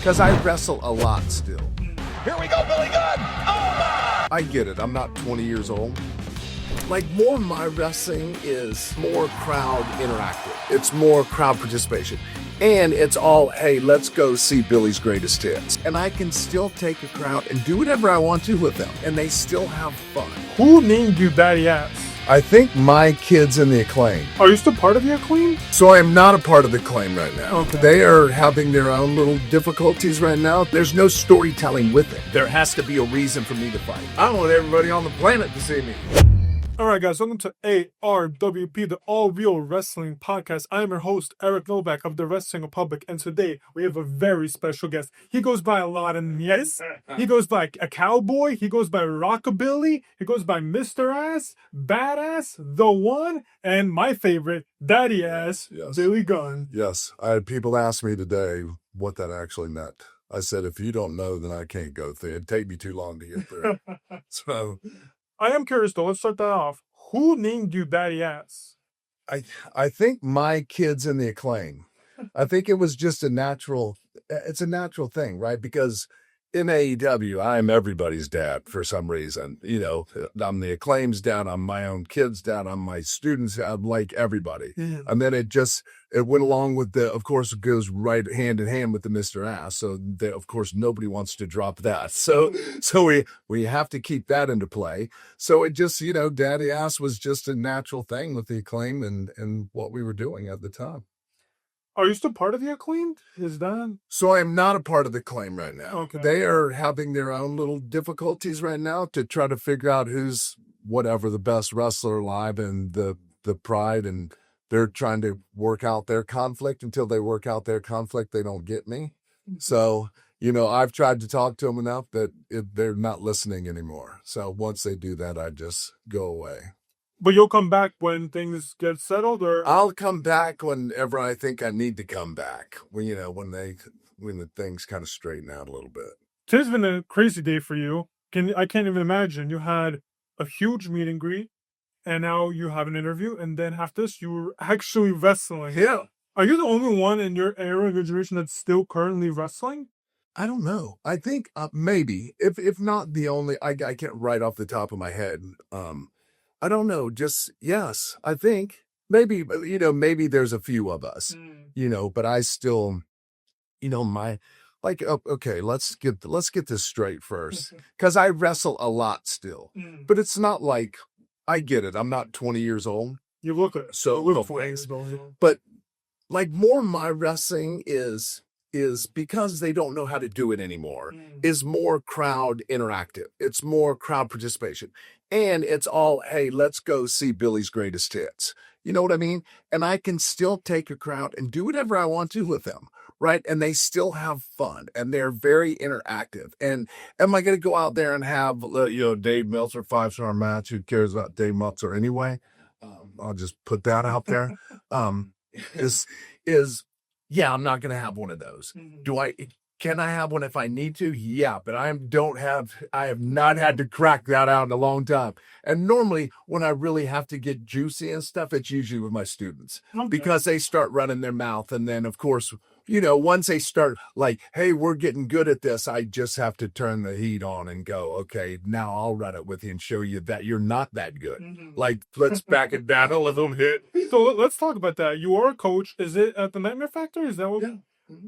Because I wrestle a lot still. Here we go, Billy Gunn! Oh my! I get it, I'm not 20 years old. Like, more of my wrestling is more crowd interactive. It's more crowd participation. And it's all, hey, let's go see Billy's greatest hits. And I can still take a crowd and do whatever I want to with them. And they still have fun. Who named you Daddy Ass? I think my kids in the Acclaim. Are you still part of the Acclaim? So I am not a part of the Acclaim right now. Okay. They are having their own little difficulties right now. There's no storytelling with it. There has to be a reason for me to fight. I want everybody on the planet to see me. Alright guys, welcome to ARWP, the All Real Wrestling Podcast. I am your host, Eric Novak of the Wrestling Republic, and today we have a very special guest. He goes by a lot of names. He goes by a cowboy, he goes by Rockabilly, he goes by Mr. Ass, Badass, The One, and my favorite, Daddy Ass, Yes. Billy Gunn. Yes, I had people ask me today what that actually meant. I said, if you don't know, then I can't go through it. It'd take me too long to get through it. So I am curious though, let's start that off. Who named you Daddy Ass? I think my kids in the Acclaim. I think it was just it's a natural thing, right? Because in AEW, I'm everybody's dad for some reason. You know, I'm the Acclaim's dad, I'm my own kid's dad, I'm my students' dad, I'm like everybody. Yeah. And then it went along with of course, it goes right hand in hand with the Mr. Ass. So, of course, nobody wants to drop that. So we have to keep that into play. So it just, Daddy Ass was just a natural thing with the Acclaim and what we were doing at the time. Are you still part of the Acclaimed? Is that? So I am not a part of the Acclaim right now. Okay. They are having their own little difficulties right now to try to figure out who's whatever the best wrestler alive and the pride, and they're trying to work out their conflict. Until they work out their conflict, they don't get me. So, I've tried to talk to them enough that they're not listening anymore. So once they do that, I just go away. But you'll come back when things get settled, or? I'll come back whenever I think I need to come back. When the things kind of straighten out a little bit. Today's been a crazy day for you. I can't even imagine. You had a huge meet and greet, and now you have an interview, and then after this, you were actually wrestling. Yeah. Are you the only one in your era, your generation, that's still currently wrestling? I don't know. I think maybe, if not the only, I can't right off the top of my head. I don't know. Just, yes, I think maybe, maybe there's a few of us, but I still, okay, let's get this straight first. Cause I wrestle a lot still, but it's not like, I get it. I'm not 20 years old. You look at So, but like more of my wrestling is because they don't know how to do it anymore, is more crowd interactive. It's more crowd participation. And it's all, hey, let's go see Billy's greatest hits. You know what I mean? And I can still take a crowd and do whatever I want to with them, right? And they still have fun, and they're very interactive. And am I going to go out there and have, Dave Meltzer 5-star match? Who cares about Dave Meltzer anyway? I'll just put that out there. Yeah, I'm not going to have one of those. Can I have one if I need to? Yeah, but I have not had to crack that out in a long time. And normally when I really have to get juicy and stuff, it's usually with my students, because they start running their mouth. And then of course, once they start like, hey, we're getting good at this, I just have to turn the heat on and go, okay, now I'll run it with you and show you that you're not that good. Like, let's back it down a little bit. So let's talk about that. You are a coach. Is it at the Nightmare Factory? Is that what? Yeah.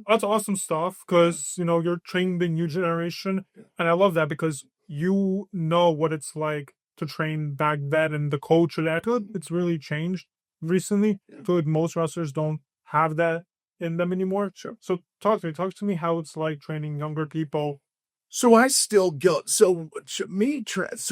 That's awesome stuff, because you're training the new generation, and I love that because you know what it's like to train back then, and the culture. I feel like it's really changed recently. I feel like most wrestlers don't have that in them anymore. Sure. So talk to me how it's like training younger people. So I still go. So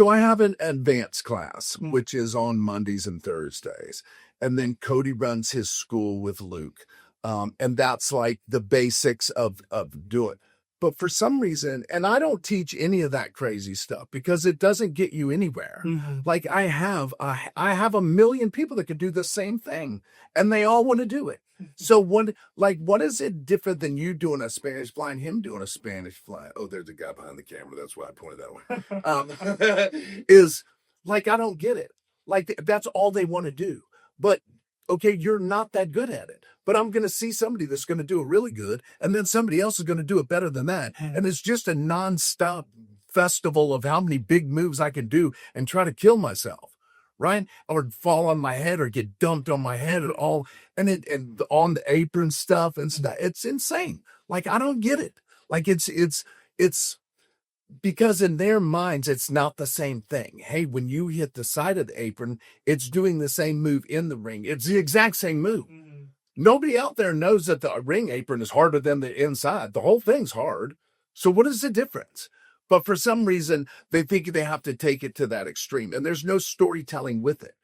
I have an advanced class, which is on Mondays and Thursdays, and then Cody runs his school with Luke. And that's like the basics of doing. But for some reason, and I don't teach any of that crazy stuff because it doesn't get you anywhere. Like I have a million people that can do the same thing, and they all want to do it. So what is it different than you doing a Spanish fly and him doing a Spanish fly? Oh, there's a guy behind the camera. That's why I pointed that way. Is like, I don't get it. Like that's all they want to do. But okay, you're not that good at it, but I'm going to see somebody that's going to do it really good, and then somebody else is going to do it better than that. And it's just a nonstop festival of how many big moves I can do and try to kill myself, right? Or fall on my head or get dumped on my head and all, and on the apron stuff and stuff. It's insane. Like, I don't get it. Like, it's because in their minds, it's not the same thing. Hey, when you hit the side of the apron, it's doing the same move in the ring. It's the exact same move. Nobody out there knows that the ring apron is harder than the inside. The whole thing's hard. So what is the difference? But for some reason, they think they have to take it to that extreme. And there's no storytelling with it.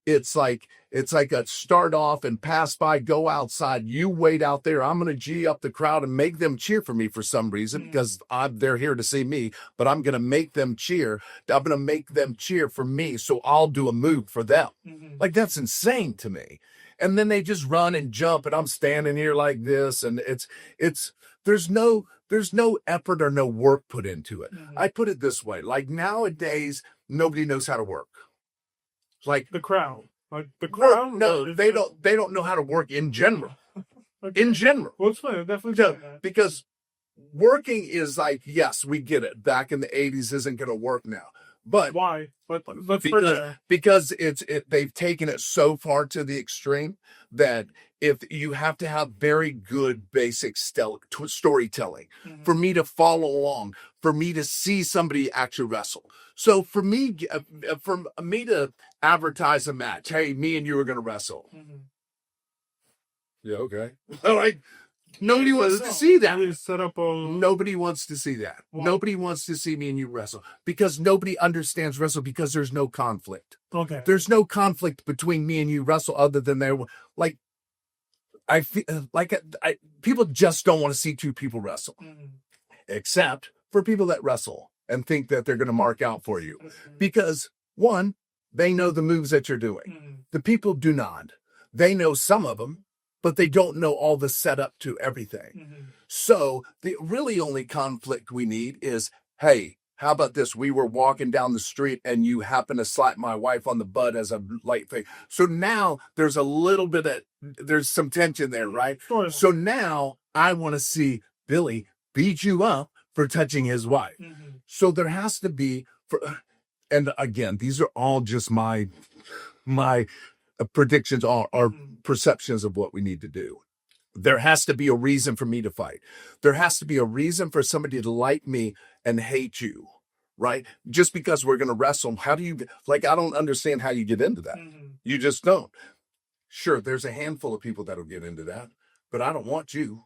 It's like a start off and pass by, go outside. You wait out there. I'm going to G up the crowd and make them cheer for me for some reason because they're here to see me. But I'm going to make them cheer. I'm going to make them cheer for me. So I'll do a move for them. Like, that's insane to me. And then they just run and jump, and I'm standing here like this, and there's no effort or no work put into it. I put it this way: like, nowadays, nobody knows how to work. Like the crowd. No, they don't know how to work in general. Okay. In general. Well, explain. Definitely. Yeah, because working is like, yes, we get it. Back in the 80s isn't going to work now. But why? But let's because they've taken it so far to the extreme that if you have to have very good basic storytelling for me to follow along, for me to see somebody actually wrestle. So for me to advertise a match, hey, me and you are going to wrestle. Yeah, okay. Like, nobody wants to see that. Nobody wants to see that. Wow. Nobody wants to see me and you wrestle because nobody understands wrestle because there's no conflict. Okay. There's no conflict between me and you wrestle other than I feel like people just don't want to see two people wrestle, except for people that wrestle and think that they're going to mark out for you because, one, they know the moves that you're doing. The people do not. They know some of them, but they don't know all the setup to everything. So the really only conflict we need is, hey, how about this? We were walking down the street and you happen to slap my wife on the butt as a light thing. So now there's a little bit there's some tension there, right? Sure. So now I want to see Billy beat you up for touching his wife. So there has to be, and again, these are all just my predictions or perceptions of what we need to do. There has to be a reason for me to fight. There has to be a reason for somebody to like me and hate you, right? Just because we're going to wrestle, how do you, I don't understand how you get into that. You just don't. Sure, there's a handful of people that'll get into that, but I don't want you.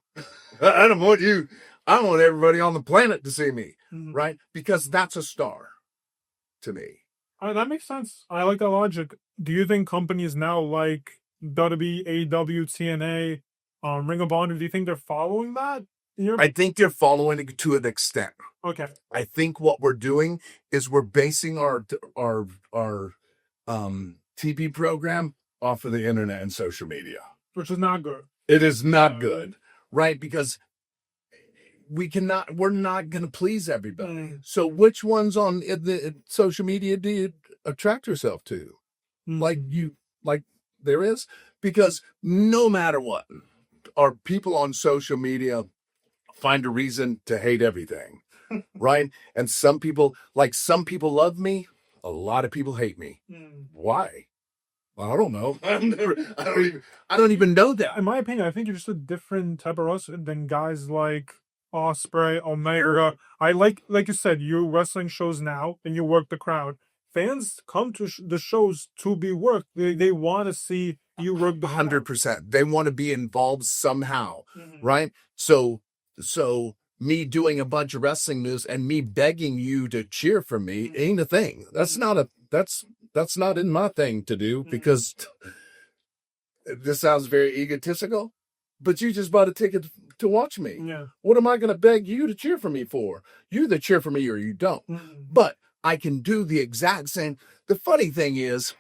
I don't want you. I want everybody on the planet to see me, right? Because that's a star to me. That makes sense. I like that logic. Do you think companies now like WWE, AEW, TNA, Ring of Honor, do you think they're following that? I think they're following it to an extent. Okay. I think what we're doing is we're basing our TV program off of the internet and social media. Which is not good. It is not good, right? Because we're not going to please everybody. So which ones on the social media do you attract yourself to? Like there is? Because no matter what, our people on social media find a reason to hate everything, right? And some people love me. A lot of people hate me. Why? I don't know. I don't even know that. In my opinion, I think you're just a different type of wrestler than guys like Ospreay, Omega. I like you said, you wrestling shows now and you work the crowd. Fans come to the shows to be worked. They want to see you work the 100%. They want to be involved somehow, right? So me doing a bunch of wrestling moves and me begging you to cheer for me ain't a thing. That's not in my thing to do because this sounds very egotistical, but you just bought a ticket to watch me. Yeah. What am I going to beg you to cheer for me for? You either cheer for me or you don't. But I can do the exact same. The funny thing is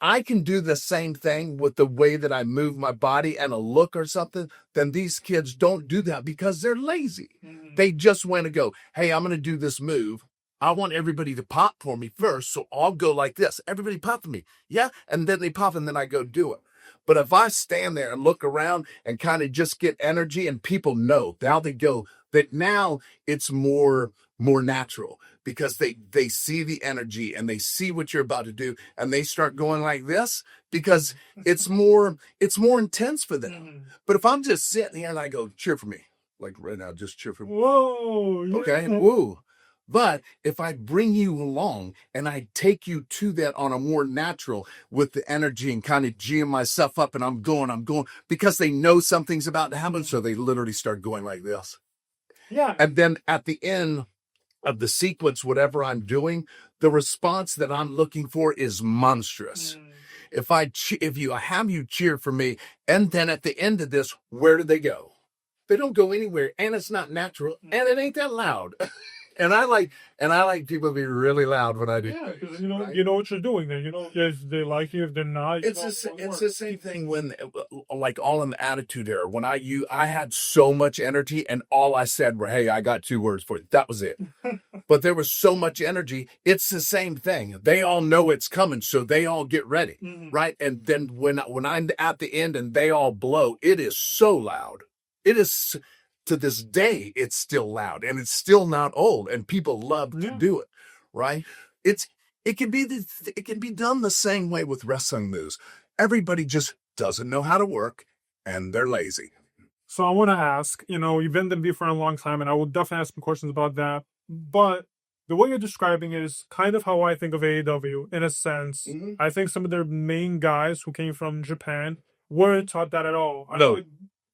I can do the same thing with the way that I move my body and a look or something. Then these kids don't do that because they're lazy. They just want to go, hey, I'm going to do this move. I want everybody to pop for me first, so I'll go like this. Everybody pop for me. Yeah? And then they pop, and then I go do it. But if I stand there and look around and kind of just get energy, and people know, now they go, that now it's more natural, because they see the energy and they see what you're about to do, and they start going like this, because it's more intense for them. But if I'm just sitting here and I go, cheer for me, like right now, just cheer for me. Whoa. Yeah. Okay, woo. But if I bring you along and I take you to that on a more natural, with the energy and kind of geeing myself up, and I'm going, because they know something's about to happen, so they literally start going like this. Yeah. And then at the end of the sequence, whatever I'm doing, the response that I'm looking for is monstrous. If you have you cheer for me, and then at the end of this, where do they go? They don't go anywhere, and it's not natural, and it ain't that loud. And I like people to be really loud when I do. Yeah, because you know what you're doing there. You know, if they like you, if they're not. It's the same thing when, like, all in the Attitude Era, when I had so much energy, and all I said were, "Hey, I got 2 words for you." That was it. But there was so much energy. It's the same thing. They all know it's coming, so they all get ready, right? And then when I'm at the end and they all blow, it is so loud. It is. To this day, it's still loud, and it's still not old, and people love to do it, right? It can be done the same way with wrestling moves. Everybody just doesn't know how to work, and they're lazy. So I want to ask, you've been in WWE for a long time, and I will definitely ask some questions about that. But the way you're describing it is kind of how I think of AEW, in a sense. I think some of their main guys who came from Japan weren't taught that at all. No.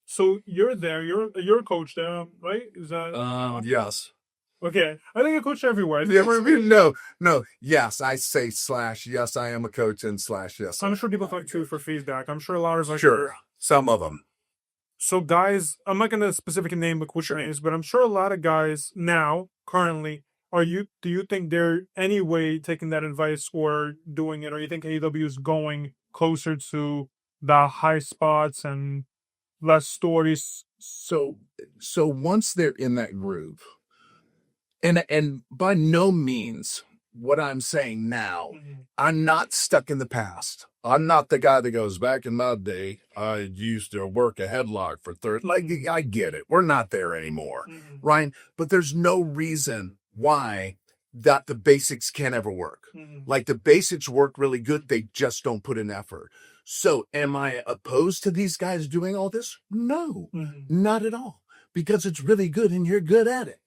So you're there. You're a coach there, right? Is that? Yes. Okay, I think you're a coach everywhere. No. Yes, I say / yes, I am a coach, and / yes. I'm sure people talk to you for feedback. I'm sure a lot of like. Sure, some of them. So guys, I'm not gonna specifically name the coach names, but I'm sure a lot of guys now, currently, do you think they're anyway taking that advice or doing it, or you think AEW is going closer to the high spots and less stories? So once they're in that groove, and by no means what I'm saying now, I'm not stuck in the past. I'm not the guy that goes, back in my day, I used to work a headlock for 30. Like, I get it. We're not there anymore, right? But there's no reason why that the basics can't ever work. Like, the basics work really good. They just don't put in effort. So am I opposed to these guys doing all this? No, not at all, because it's really good and you're good at it.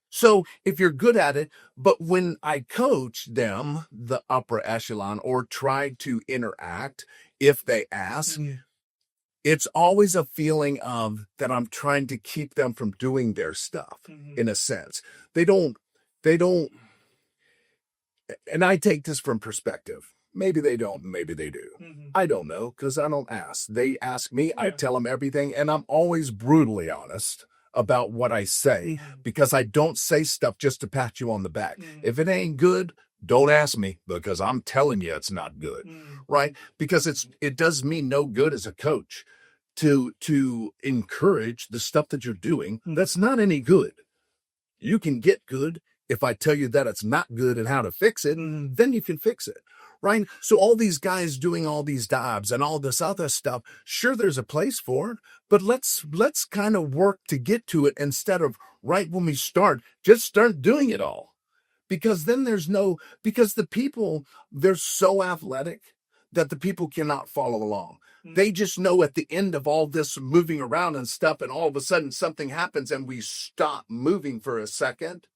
So if you're good at it, but when I coach them, the upper echelon, or try to interact, if they ask, it's always a feeling of that I'm trying to keep them from doing their stuff, in a sense. They don't, and I take this from perspective. Maybe they don't, maybe they do. I don't know, because I don't ask. They ask me, I tell them everything, and I'm always brutally honest about what I say, because I don't say stuff just to pat you on the back. If it ain't good, don't ask me, because I'm telling you it's not good, right? Because it does me no good as a coach to encourage the stuff that you're doing that's not any good. You can get good if I tell you that it's not good and how to fix it, then you can fix it. Right? So all these guys doing all these dives and all this other stuff, sure, there's a place for it, but let's kind of work to get to it, instead of right when we start, just start doing it all. Because then because the people, they're so athletic that the people cannot follow along. They just know at the end of all this moving around and stuff, and all of a sudden something happens and we stop moving for a second,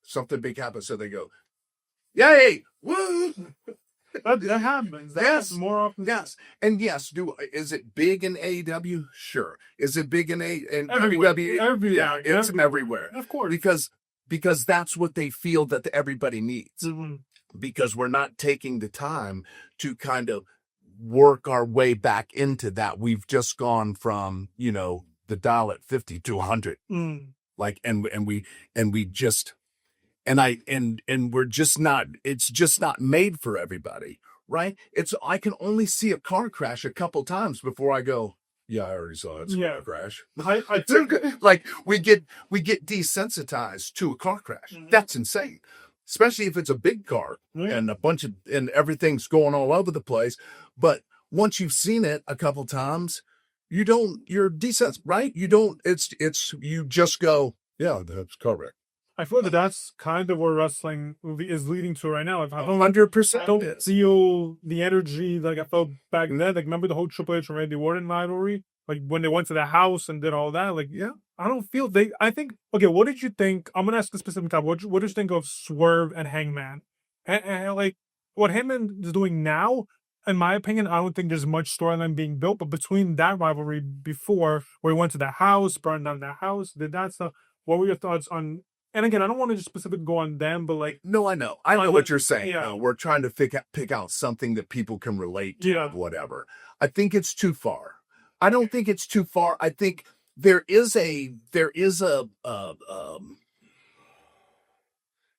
something big happens. So they go, yay, woo! That happens. That happens more often. Yes. And yes, is it big in AEW? Sure. Is it big in everywhere? Yeah, it's everywhere. Of course. Because that's what they feel that everybody needs. Because we're not taking the time to kind of work our way back into that. We've just gone from, the dial at 50 to 100. Like, and we just, and we're just not, it's just not made for everybody, right? I can only see a car crash a couple times before I go, yeah, I already saw it. It's a car crash. Like, we get desensitized to a car crash. That's insane. especially if it's a big car Right. and everything's going all over the place. But once you've seen it a couple times, you're decent, right? You just go, yeah, that's correct. I feel that that's kind of where wrestling is leading to right now. If I don't 100% I don't feel the energy like I felt back then. Like, remember the whole Triple H and Randy Orton rivalry? Like, when they went to the house and did all that? Like, Yeah. I don't feel I think, okay, what did you think? I'm going to ask a specific time. What did you think of Swerve and Hangman? And like, what Hangman is doing now, in my opinion, I don't think there's much storyline being built. But between that rivalry before, where he went to the house, burned down the house, did that stuff, what were your thoughts on? And again, I don't want to just specifically go on them, but like, No, I know what you're saying. Yeah. We're trying to pick out something that people can relate to, Yeah. whatever. I think it's too far. I don't think it's too far. I think there is a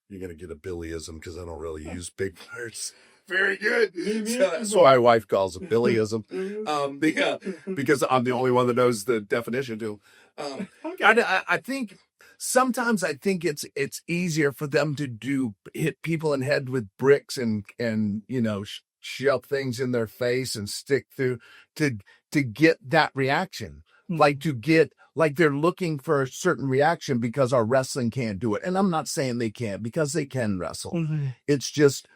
you're gonna get a Billyism because I don't really use big words. Very good. So that's why my wife calls it Billyism. Because I'm the only one that knows the definition too. I think sometimes I think it's easier for them to hit people in the head with bricks and shove things in their face and stick through to get that reaction. Like they're looking for a certain reaction because our wrestling can't do it. And I'm not saying they can't, because they can wrestle. Mm-hmm. It's just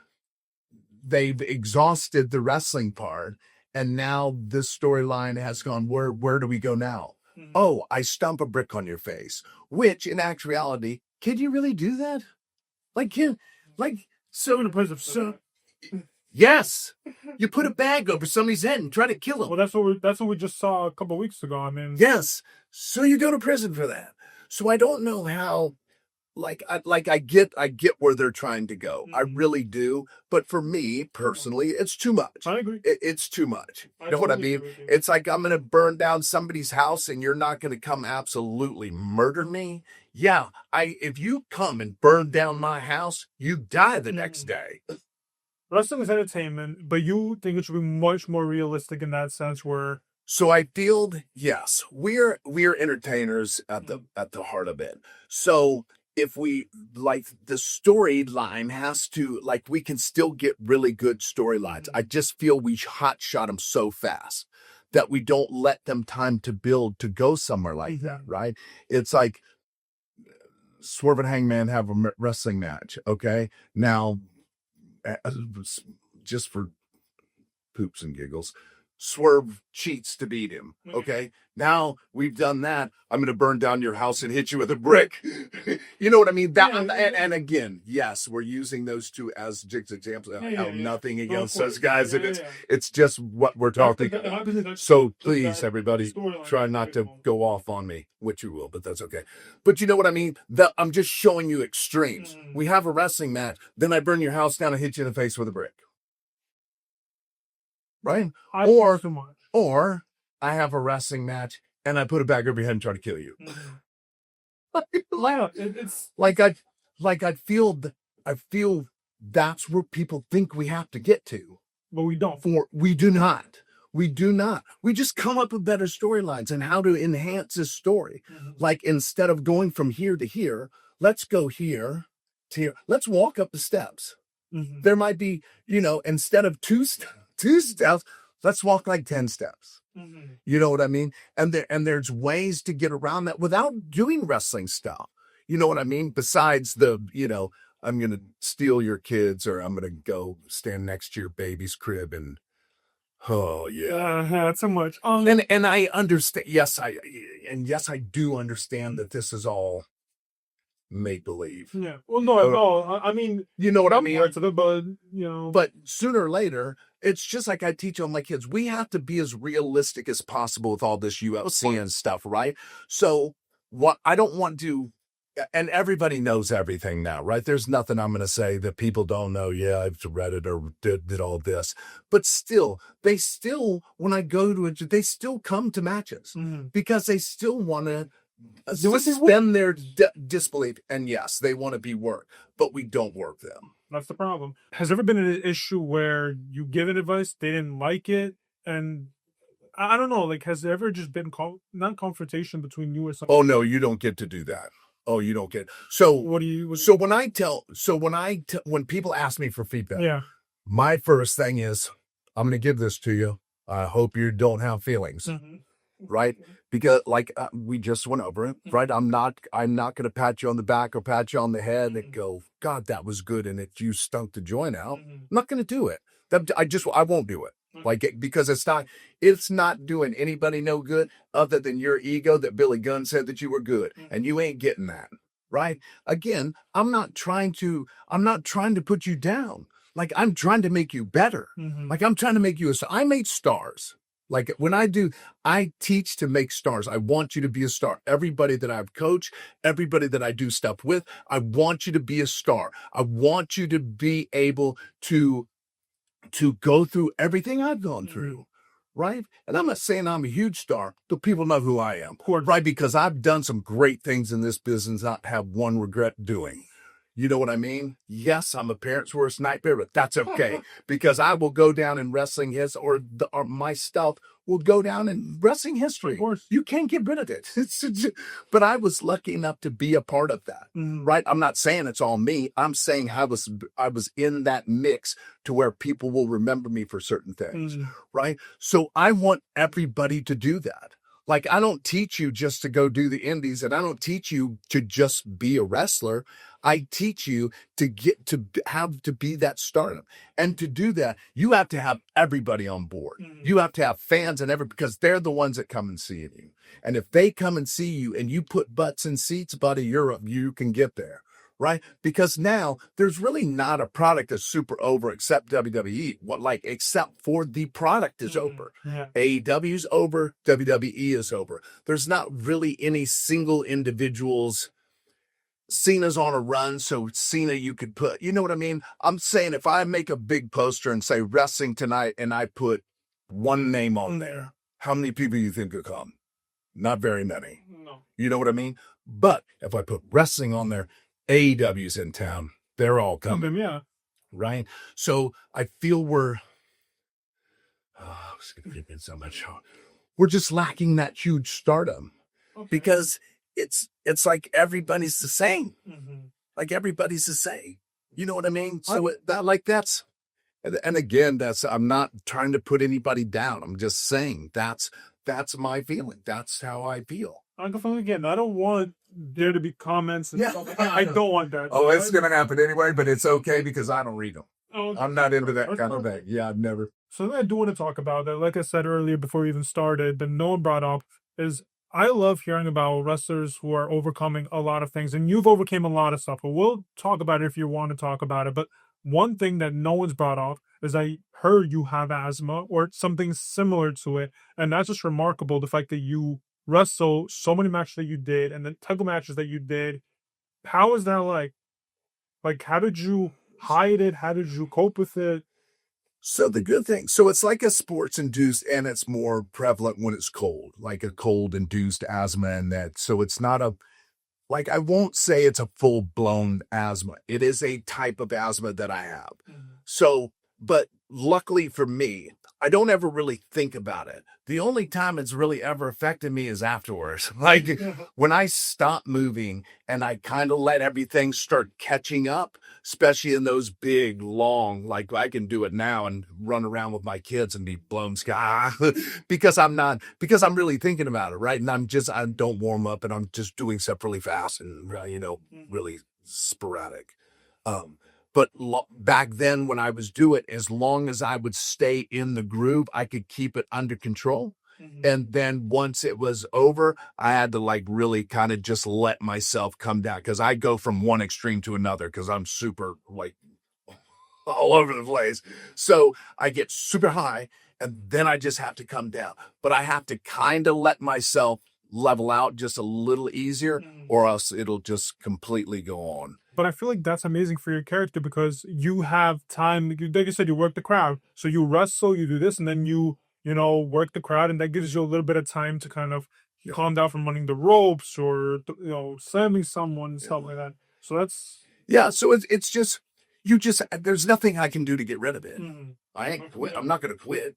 they've exhausted the wrestling part, and now this storyline has gone, where do we go now? Mm-hmm. Oh, I stomp a brick on your face, which in actuality, can you really do that? Yes, you put a bag over somebody's head and try to kill them. Well, that's what we just saw a couple of weeks ago. I mean, yes, so you go to prison for that. So I don't know how. I get where they're trying to go. Mm-hmm. I really do. But for me personally, it's too much. I agree. It's too much. You know what I mean? It's like I'm going to burn down somebody's house and you're not going to come absolutely murder me. Yeah, if you come and burn down my house, you die the next day. Wrestling is entertainment, but you think it should be much more realistic in that sense where... So I feel, yes, we're entertainers at the heart of it. So if we, like, the storyline has to, like, we can still get really good storylines. I just feel we hot shot them so fast that we don't let them time to build to go somewhere like that, right? It's like Swerve and Hangman have a wrestling match, okay? Now, just for poops and giggles, Swerve cheats to beat him. Okay. Now we've done that. I'm going to burn down your house and hit you with a brick. You know what I mean? And again, yes, we're using those two as examples. Nothing against those guys. It's just what we're talking about. So please, everybody, try not to go off on me, which you will, but that's okay. But you know what I mean? I'm just showing you extremes. We have a wrestling match. Then I burn your house down and hit you in the face with a brick. Right? Or I have a wrestling match and I put a bag over your head and try to kill you. It's like I feel that's where people think we have to get to. But we don't. We do not. We just come up with better storylines and how to enhance this story. Mm-hmm. Like, instead of going from here to here, let's go here to here. Let's walk up the steps. Mm-hmm. There might be, instead of two steps, let's walk like 10 steps. Mm-hmm. You know what I mean? And there's ways to get around that without doing wrestling stuff. You know what I mean? Besides the, I'm going to steal your kids, or I'm going to go stand next to your baby's crib and, oh yeah. Not so much. And I understand. Yes, I do understand that this is all make believe. Yeah. Well, no. I mean, you know what I mean? Parts of it, but But sooner or later, it's just like I teach all my kids. We have to be as realistic as possible with all this UFC and stuff, right? So what I don't want to, and everybody knows everything now, right? There's nothing I'm going to say that people don't know. Yeah, I've read it or did all this, but still, when I go to it, they still come to matches because they still want to suspend their disbelief. And yes, they want to be worked, but we don't work them. That's the problem. Has there ever been an issue where you give an advice, they didn't like it, and I don't know, like, has there ever just been not confrontation between you or something? Oh no, you don't get to do that. Oh, you don't get. So What do you? When people ask me for feedback, Yeah. my first thing is, I'm going to give this to you. I hope you don't have feelings, right? Because we just went over it, right? I'm not going to pat you on the back or pat you on the head and go, God, that was good, and you stunk the joint out. I'm not going to do it. I won't do it. Because it's not doing anybody no good other than your ego that Billy Gunn said that you were good, and you ain't getting that, right? Again, I'm not trying to put you down. Like, I'm trying to make you better. Like, I'm trying to make you I made stars. Like, when I teach to make stars. I want you to be a star. Everybody that I've coached, everybody that I do stuff with, I want you to be a star. I want you to be able to go through everything I've gone through, right? And I'm not saying I'm a huge star, but people know who I am, right? Because I've done some great things in this business, not have one regret doing. You know what I mean? Yes, I'm a parent's worst nightmare, but that's okay because I will go down in wrestling or my stuff will go down in wrestling history. Of course. You can't get rid of it. But I was lucky enough to be a part of that, right? I'm not saying it's all me. I'm saying I was in that mix to where people will remember me for certain things, right? So I want everybody to do that. Like, I don't teach you just to go do the indies, and I don't teach you to just be a wrestler. I teach you to get to be that stardom. And to do that, you have to have everybody on board. You have to have fans because they're the ones that come and see you. And if they come and see you and you put butts in seats, buddy, you can get there. Right? Because now there's really not a product that's super over except WWE. Except for the product is over. Yeah. AEW's over, WWE is over. There's not really any single individuals. Cena's on a run, so Cena you could put, you know what I mean? I'm saying if I make a big poster and say wrestling tonight and I put one name on there, how many people you think could come? Not very many. No. You know what I mean? But if I put wrestling on there, AEW's in town. They're all coming. Yeah. Right? So I feel we're so much. We're just lacking that huge stardom because it's like everybody's the same. Like, everybody's the same. You know what I mean? So and again, I'm not trying to put anybody down. I'm just saying that's my feeling. That's how I feel. Again, I don't want there to be comments and stuff. I don't want that. Oh, it's going to happen anyway, but it's okay because I don't read them. Oh, I'm not into that kind of thing. Yeah, I've never. So I do want to talk about that. Like I said earlier before we even started, that no one brought up is I love hearing about wrestlers who are overcoming a lot of things. And you've overcame a lot of stuff. But we'll talk about it if you want to talk about it. But one thing that no one's brought up is I heard you have asthma or something similar to it. And that's just remarkable, the fact that you wrestle so many matches that you did and the title matches that you did. How is that like? Like, how did you hide it? How did you cope with it? So the good thing, so it's like a sports induced, and it's more prevalent when it's cold, like a cold induced asthma, and that. So it's not I won't say it's a full blown asthma. It is a type of asthma that I have. So, but luckily for me, I don't ever really think about it. The only time it's really ever affected me is afterwards. Like, when I stop moving and I kind of let everything start catching up, especially in those big, long, like I can do it now and run around with my kids and be blown sky because I'm really thinking about it, right? And I don't warm up and I'm just doing stuff really fast and, really sporadic. But back then when I was doing it, as long as I would stay in the groove, I could keep it under control. And then once it was over, I had to really kind of just let myself come down because I go from one extreme to another because I'm super all over the place. So I get super high and then I just have to come down. But I have to kind of let myself level out just a little easier or else it'll just completely go on. But I feel like that's amazing for your character because you have time. Like you said, you work the crowd. So you wrestle, you do this, and then you work the crowd. And that gives you a little bit of time to kind of calm down from running the ropes or, slamming someone, stuff like that. So that's... Yeah, so it's just, there's nothing I can do to get rid of it. I ain't quit. I'm not going to quit.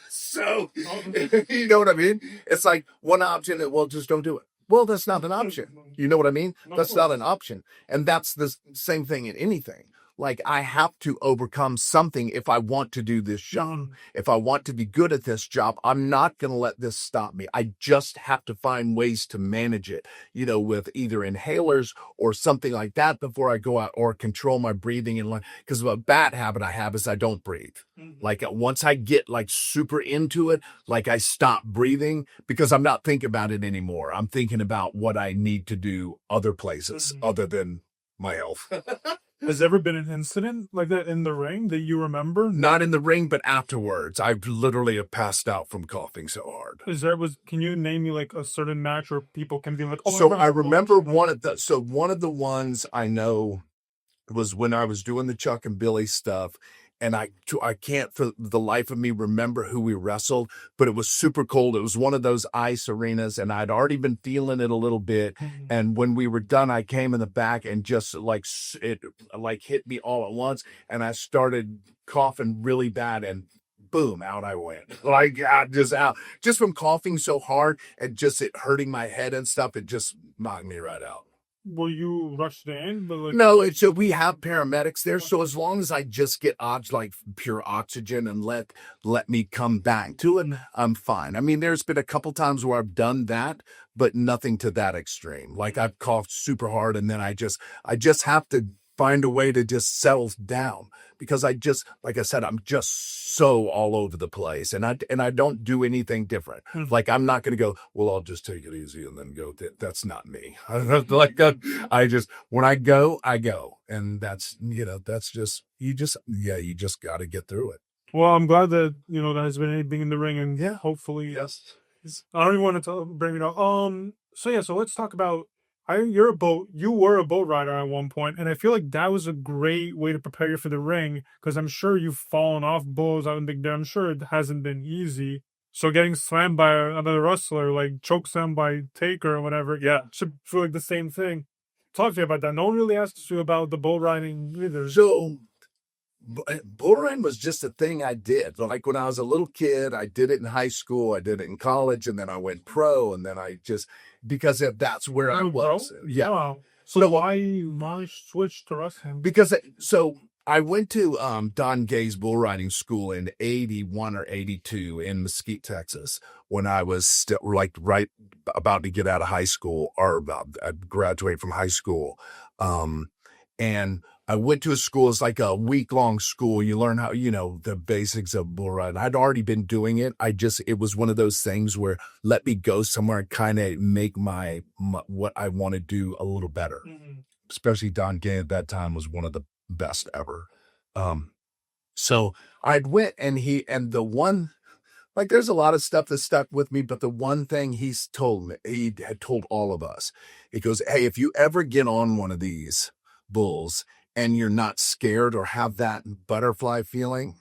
So, you know what I mean? It's like one option, just don't do it. Well, that's not an option. You know what I mean? That's not an option. And that's the same thing in anything. Like, I have to overcome something if I want to do this job. If I want to be good at this job, I'm not going to let this stop me. I just have to find ways to manage it, with either inhalers or something like that before I go out, or control my breathing. And because a bad habit I have is I don't breathe. Like, once I get like super into it, like, I stop breathing because I'm not thinking about it anymore. I'm thinking about what I need to do other places other than my health. Has there ever been an incident like that in the ring that you remember? Not in the ring, but afterwards. I've literally have passed out from coughing so hard. Can you name me like a certain match where people can be like, oh, so I remember one of the ones I know was when I was doing the Chuck and Billy stuff. And I can't for the life of me remember who we wrestled, but it was super cold. It was one of those ice arenas, and I'd already been feeling it a little bit. And when we were done, I came in the back and just it hit me all at once, and I started coughing really bad, and boom, out I went. Like, just out, just from coughing so hard and just it hurting my head and stuff. It just knocked me right out. Were you rushed in? No, so we have paramedics there. So as long as I just get pure oxygen and let me come back to it, I'm fine. I mean, there's been a couple times where I've done that, but nothing to that extreme. Like, I've coughed super hard, and then I just have to find a way to just settle down, because like I said, I'm just so all over the place, and I don't do anything different. Like, I'm not going to go, well, I'll just take it easy and then go. That's not me. When I go, and that's just, you just got to get through it. Well, I'm glad that, there has been anything in the ring, and hopefully, yes. I don't even want to bring it up. So let's talk about, you were a boat rider at one point, and I feel like that was a great way to prepare you for the ring, because I'm sure you've fallen off boats. I'm sure it hasn't been easy. So getting slammed by another wrestler, like choke slammed by Taker or whatever, should feel like the same thing. Talk to me about that. No one really asks you about the boat riding either. So, bull riding was just a thing I did. Like, when I was a little kid, I did it in high school, I did it in college, and then I went pro, and then because that's where I was. Bro? Yeah. Wow. So why switch to wrestling? Because I went to Don Gay's bull riding school in 81 or 82 in Mesquite, Texas, when I was still right about to get out of high school, or about to graduate from high school. And I went to a school. It's like a week-long school. You learn how, the basics of bull riding. I'd already been doing it. It was one of those things where let me go somewhere and kind of make my what I want to do a little better. Especially Don Gay at that time was one of the best ever. So I'd went, and the one, like, there's a lot of stuff that stuck with me, but the one thing he had told all of us, he goes, hey, if you ever get on one of these bulls and you're not scared or have that butterfly feeling,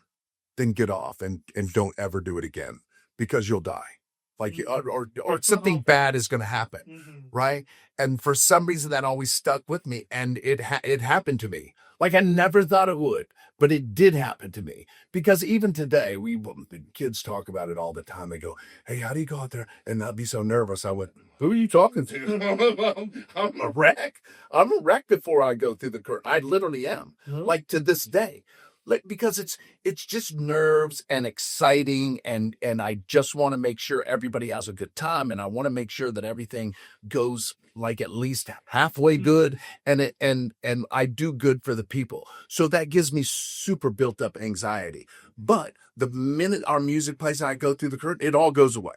then get off and don't ever do it again, because you'll die. Like, or something bad is going to happen. Right. And for some reason that always stuck with me, and it happened to me. Like, I never thought it would, but it did happen to me. Because even today, the kids talk about it all the time. They go, hey, how do you go out there and not be so nervous? I went, who are you talking to? I'm a wreck. I'm a wreck before I go through the curtain. I literally am. Like, to this day. Because it's just nerves and exciting, and I just want to make sure everybody has a good time, and I want to make sure that everything goes like at least halfway good, and I do good for the people. So that gives me super built up anxiety. But the minute our music plays and I go through the curtain, it all goes away.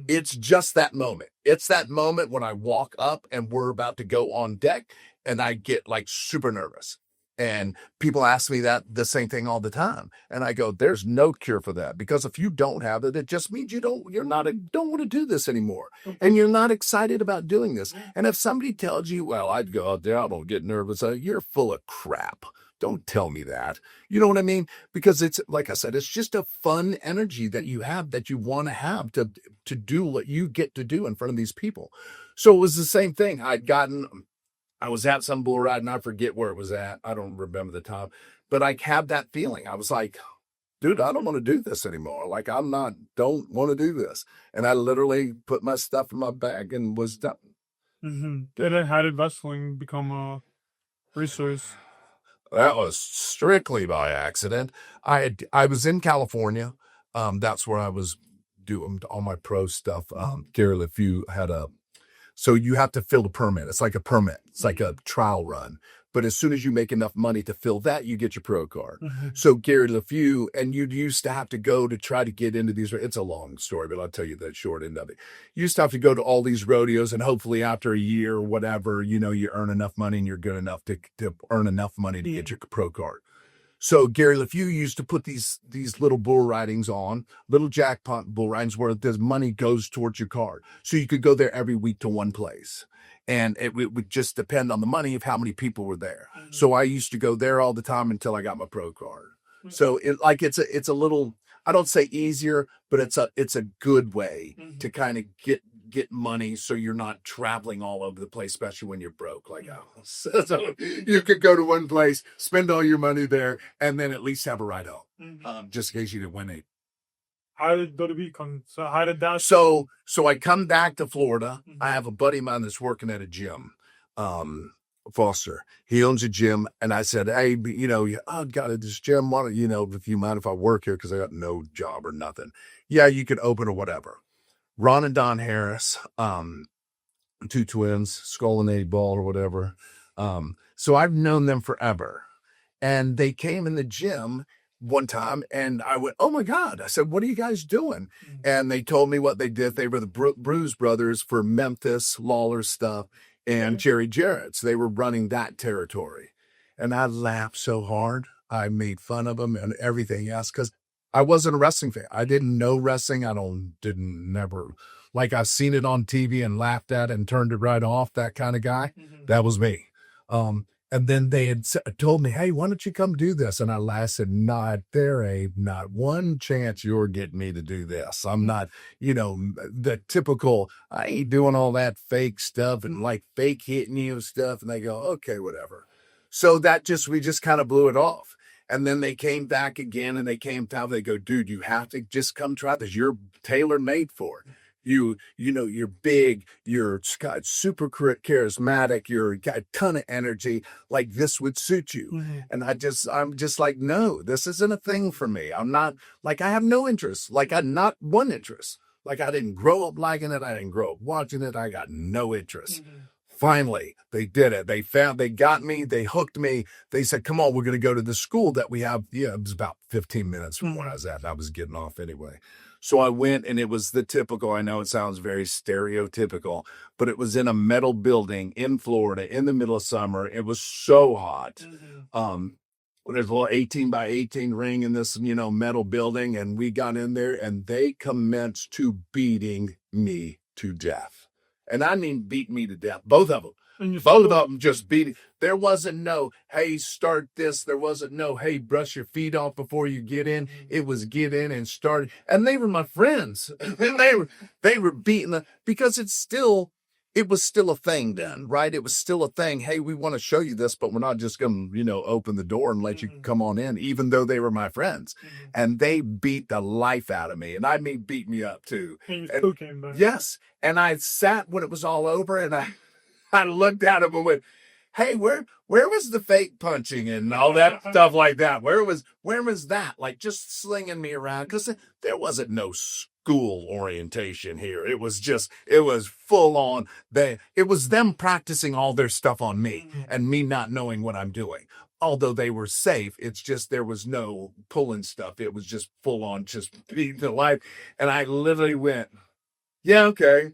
It's just that moment. It's that moment when I walk up and we're about to go on deck, and I get like super nervous. And people ask me the same thing all the time. And I go, there's no cure for that, because if you don't have it, it just means you don't want to do this anymore. And you're not excited about doing this. And if somebody tells you, well, I'd go out there, I don't get nervous, you're full of crap. Don't tell me that. You know what I mean? Because it's, like I said, it's just a fun energy that you have, that you want to have to do what you get to do in front of these people. So it was the same thing. I was at some bull ride, and I forget where it was at. I don't remember the time, but I had that feeling. I was like, dude, I don't want to do this anymore. Like, don't want to do this. And I literally put my stuff in my bag and was done. And then how did wrestling become a resource? That was strictly by accident. I was in California. That's where I was doing all my pro stuff. Gary LeFew had so you have to fill a permit. It's like a permit. It's like a trial run. But as soon as you make enough money to fill that, you get your pro card. So Gary LeFew, and you used to have to go to try to get into these. It's a long story, but I'll tell you the short end of it. You used to have to go to all these rodeos, and hopefully after a year or whatever, you earn enough money and you're good enough to earn enough money to get your pro card. So Gary LeFew used to put these little bull ridings on, little jackpot bull ridings where the money goes towards your card. So you could go there every week to one place. And it would just depend on the money of how many people were there. So I used to go there all the time until I got my pro card. So it's a little, I don't say easier, but it's a good way to kind of get money so you're not traveling all over the place, especially when you're broke. So you could go to one place, spend all your money there, and then at least have a ride home, just in case you didn't win it. How did WWE come? So how did that? So I come back to Florida. I have a buddy of mine that's working at a gym, Foster. He owns a gym, and I said, "Hey, I've got this gym. If you mind if I work here, because I got no job or nothing. Yeah, you could open or whatever." Ron and Don Harris, two twins, Skull and 80 Ball or whatever. So I've known them forever, and they came in the gym one time, and I went, "Oh my God!" I said, "What are you guys doing?" And they told me what they did. They were the Bruise Brothers for Memphis, Lawler stuff, and Jerry Jarrett's. They were running that territory, and I laughed so hard. I made fun of them and everything else because I wasn't a wrestling fan. I didn't know wrestling. Never, like I've seen it on TV and laughed at it and turned it right off. That kind of guy. That was me. And then they had told me, "Hey, why don't you come do this?" And I said, "Not there, Abe. Not one chance you're getting me to do this. I'm not, the typical, I ain't doing all that fake stuff and like fake hitting you stuff." And they go, "Okay, whatever." So we just kind of blew it off. And then they came back again and they go, "Dude, you have to just come try this. You're tailor made for it. You're big, you're super charismatic, you're got a ton of energy, like this would suit you." And I'm just like, "No, this isn't a thing for me. I'm not, like, I have no interest. Like, I not one interest. Like, I didn't grow up liking it. I didn't grow up watching it. I got no interest." Finally, they did it. They got me, they hooked me. They said, "Come on, we're going to go to the school that we have." Yeah, it was about 15 minutes from where I was at. And I was getting off anyway. So I went, and it was the typical, I know it sounds very stereotypical, but it was in a metal building in Florida in the middle of summer. It was so hot. There's a little 18 by 18 ring in this, metal building. And we got in there and they commenced to beating me to death. And I mean, beat me to death. Both of them. Both of them just beat it. There wasn't no, "Hey, start this." There wasn't no, "Hey, brush your feet off before you get in." It was get in and start. And they were my friends. And they were beating because it was still a thing then, right? It was still a thing. "Hey, we want to show you this, but we're not just going to, open the door and let you come on in," even though they were my friends. And they beat the life out of me. And I mean, beat me up too. And you still came back. Yes. And I sat when it was all over, and I looked at him and went, "Hey, where was the fake punching and all that stuff like that? Where was that? Like, just slinging me around?" Because there wasn't no school orientation here. It was full on. It was them practicing all their stuff on me and me not knowing what I'm doing. Although they were safe, it's just there was no pulling stuff. It was just full on, just beating the life. And I literally went, "Yeah, okay.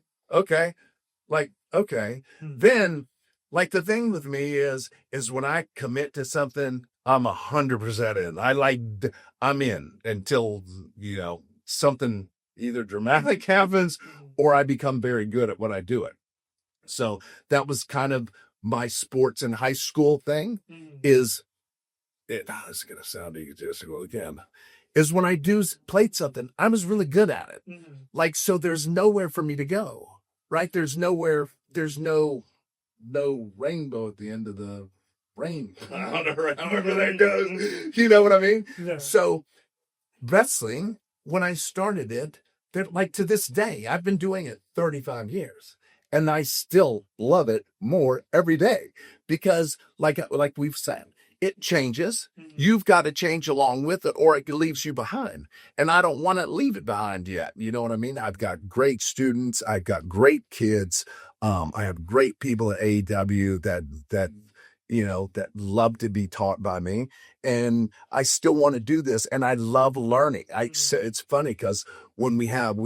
Like, okay." Then, like, the thing with me is when I commit to something, I'm 100% in. I'm in until, something either dramatic happens or I become very good at what I do it. So that was kind of my sports in high school thing it's going to sound egotistical again, is when I played something, I was really good at it. Like, so there's nowhere for me to go, right? There's no rainbow at the end of the rain. However that goes. You know what I mean? Yeah. So wrestling, when I started it, like to this day, I've been doing it 35 years. And I still love it more every day because like we've said, it changes. You've got to change along with it or it leaves you behind. And I don't want to leave it behind yet. You know what I mean? I've got great students. I've got great kids. I have great people at AEW that that love to be taught by me. And I still want to do this. And I love learning. It's funny because when we have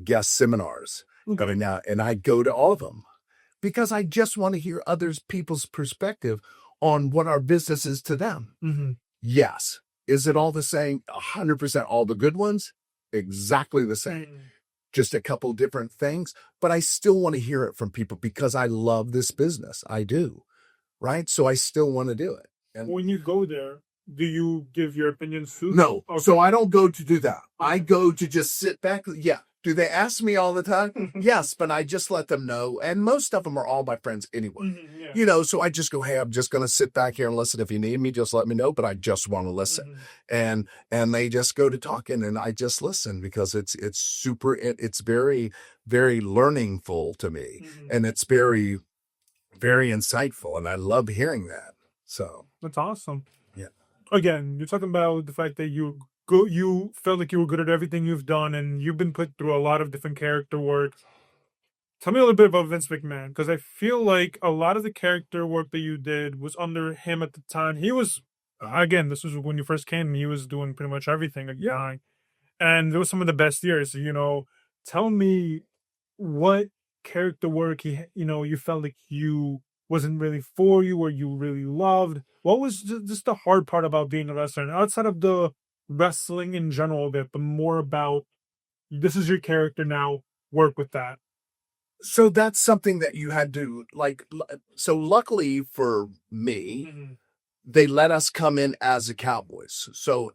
guest seminars coming out, and I go to all of them because I just want to hear others people's perspective on what our business is to them. Yes. Is it all the same? 100% all the good ones? Exactly the same. Just a couple different things, but I still want to hear it from people because I love this business. I do. Right. So I still want to do it. And when you go there, do you give your opinions too? No. Okay. So I don't go to do that. I go to just sit back. Yeah. Do they ask me all the time? Yes, but I just let them know. And most of them are all my friends anyway. So I just go, hey, I'm just going to sit back here and listen. If you need me, just let me know. But I just want to listen. And they just go to talking and I just listen because it's super, it's very, very learningful to me. And it's very, very insightful. And I love hearing that. So that's awesome. Yeah. Again, you're talking about the fact that you felt like you were good at everything you've done and you've been put through a lot of different character work. Tell me a little bit about Vince McMahon, because I feel like a lot of the character work that you did was under him at the time. He was, again, this was when you first came, he was doing pretty much everything. Yeah. And it was some of the best years, Tell me what character work you felt like you wasn't really for you or you really loved. What was just the hard part about being a wrestler? And outside of the wrestling in general a bit, but more about this is your character now, work with that. So that's something that you had to so luckily for me, they let us come in as a Cowboys. So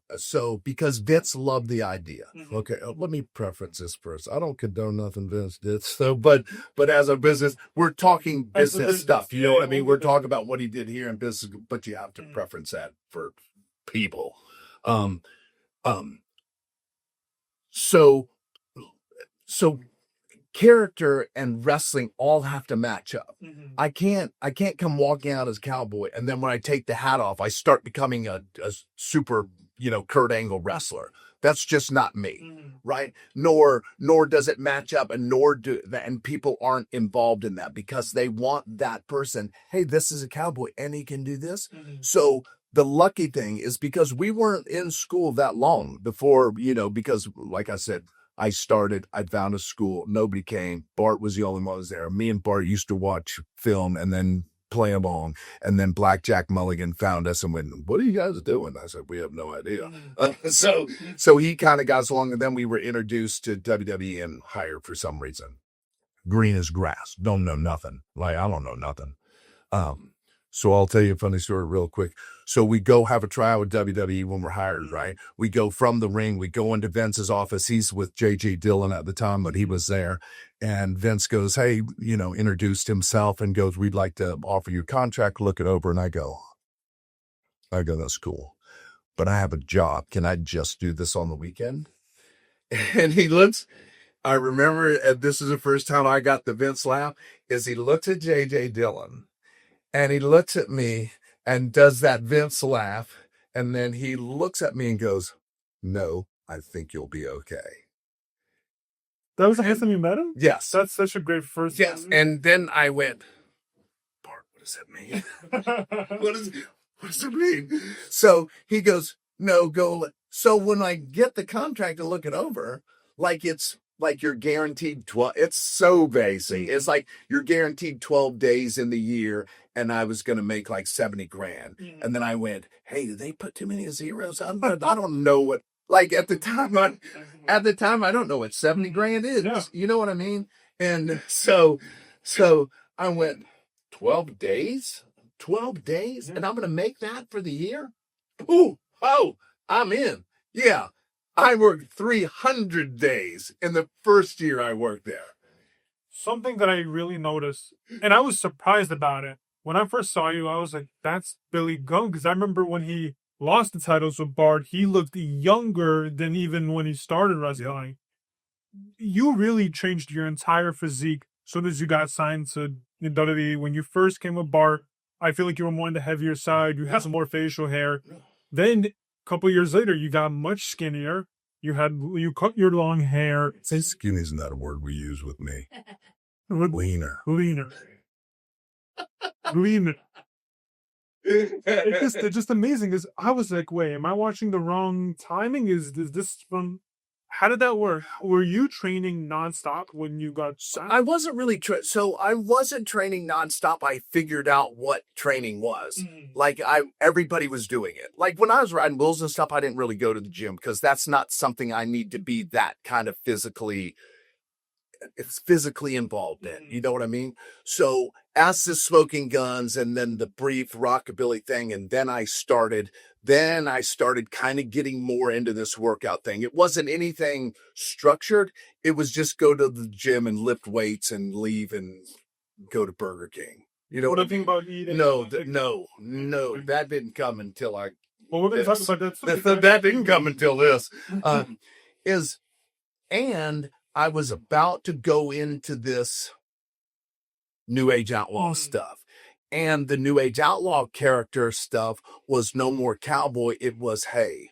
because Vince loved the idea. Okay, let me preference this first. I don't condone nothing Vince did. So, but as a business, we're talking business stuff. You know what I mean? We're talking about what he did here in business, but you have to preference that for people. So character and wrestling all have to match up. I can't come walking out as a Cowboy and then when I take the hat off, I start becoming a super, Kurt Angle wrestler. That's just not me, right? Nor does it match up, and people aren't involved in that because they want that person. Hey, this is a Cowboy and he can do this. So the lucky thing is because we weren't in school that long before, because like I said, I found a school. Nobody came. Bart was the only one who was there. Me and Bart used to watch film and then play along. And then Blackjack Mulligan found us and went, what are you guys doing? I said, we have no idea. So he kind of got us along. And then we were introduced to WWE and hired for some reason. Green as grass. Don't know nothing. I don't know nothing. So I'll tell you a funny story real quick. So we go have a tryout with WWE when we're hired, right? We go from the ring, we go into Vince's office. He's with J.J. Dillon at the time, but he was there. And Vince goes, hey, introduced himself and goes, we'd like to offer you a contract, look it over. And I go, that's cool. But I have a job. Can I just do this on the weekend? And he looks, I remember, and this is the first time I got the Vince laugh, is he looked at J.J. Dillon. And he looks at me and does that Vince laugh. And then he looks at me and goes, no, I think you'll be okay. That was the first time you met him? Yes. That's such a great first. Yes. And then I went, Bart, what does that mean? What does it mean? So he goes, no, go. So when I get the contract to look it over, it's like you're guaranteed 12. It's so basic. It's like you're guaranteed 12 days in the year. And I was going to make like 70 grand. And then I went, hey, did they put too many zeros? I don't know what, at the time, I don't know what 70 grand is. Yeah. You know what I mean? And so I went 12 days, yeah. And I'm going to make that for the year. I'm in. Yeah. I worked 300 days in the first year I worked there. Something that I really noticed, and I was surprised about it. When I first saw you, I was like, that's Billy Gunn. Because I remember when he lost the titles with Bart, he looked younger than even when he started wrestling. you really changed your entire physique as soon as you got signed to the WWE. When you first came with Bart, I feel like you were more on the heavier side. You had some more facial hair. Then a couple years later, you got much skinnier. You cut your long hair. Say skinny is not a word we use with me. Leaner. Leaner. It's just amazing. Is I was like, wait, am I watching the wrong timing? Is this from? How did that work? Were you training nonstop when you got signed? I wasn't really so I wasn't training nonstop. I figured out what training was. Like everybody was doing it. Like when I was riding bulls and stuff, I didn't really go to the gym because that's not something I need to be that kind of physically involved in. You know what I mean? So as the Smoking Guns and then the brief rockabilly thing, and then I started kind of getting more into this workout thing. It wasn't anything structured. It was just go to the gym and lift weights and leave and go to Burger King. You know what what I think about eating? No, that didn't come until I. Well, we're going to talk about that. That didn't come until this. And I was about to go into this New Age Outlaw stuff. And the New Age Outlaw character stuff was no more cowboy. It was, hey,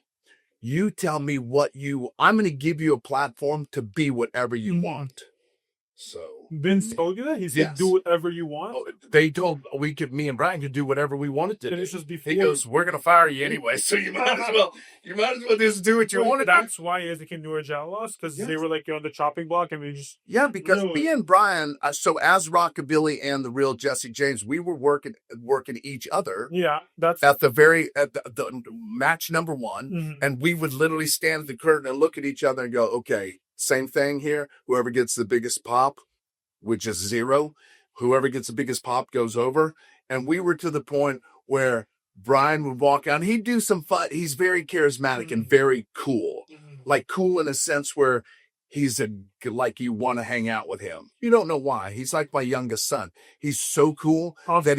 you tell me I'm going to give you a platform to be whatever you want. So Vince told you that? He said, yes. Do whatever you want? They told me and Brian could do whatever we wanted to do. It's just before. He goes, we're going to fire you anyway. So you might as well just do what you want to do. That's why he became New Age Outlaws, because they were like, you're on the chopping block and we just. Yeah, because me and Brian, so as Rockabilly and the real Jesse James, we were working each other. Yeah, that's at the match number one, and we would literally stand at the curtain and look at each other and go, okay, same thing here. Whoever gets the biggest pop, which is 0, whoever gets the biggest pop goes over. And we were to the point where Brian would walk out. He'd do some fun. He's very charismatic and very cool, like cool in a sense where he's like you want to hang out with him. You don't know why. He's like my youngest son. He's so cool that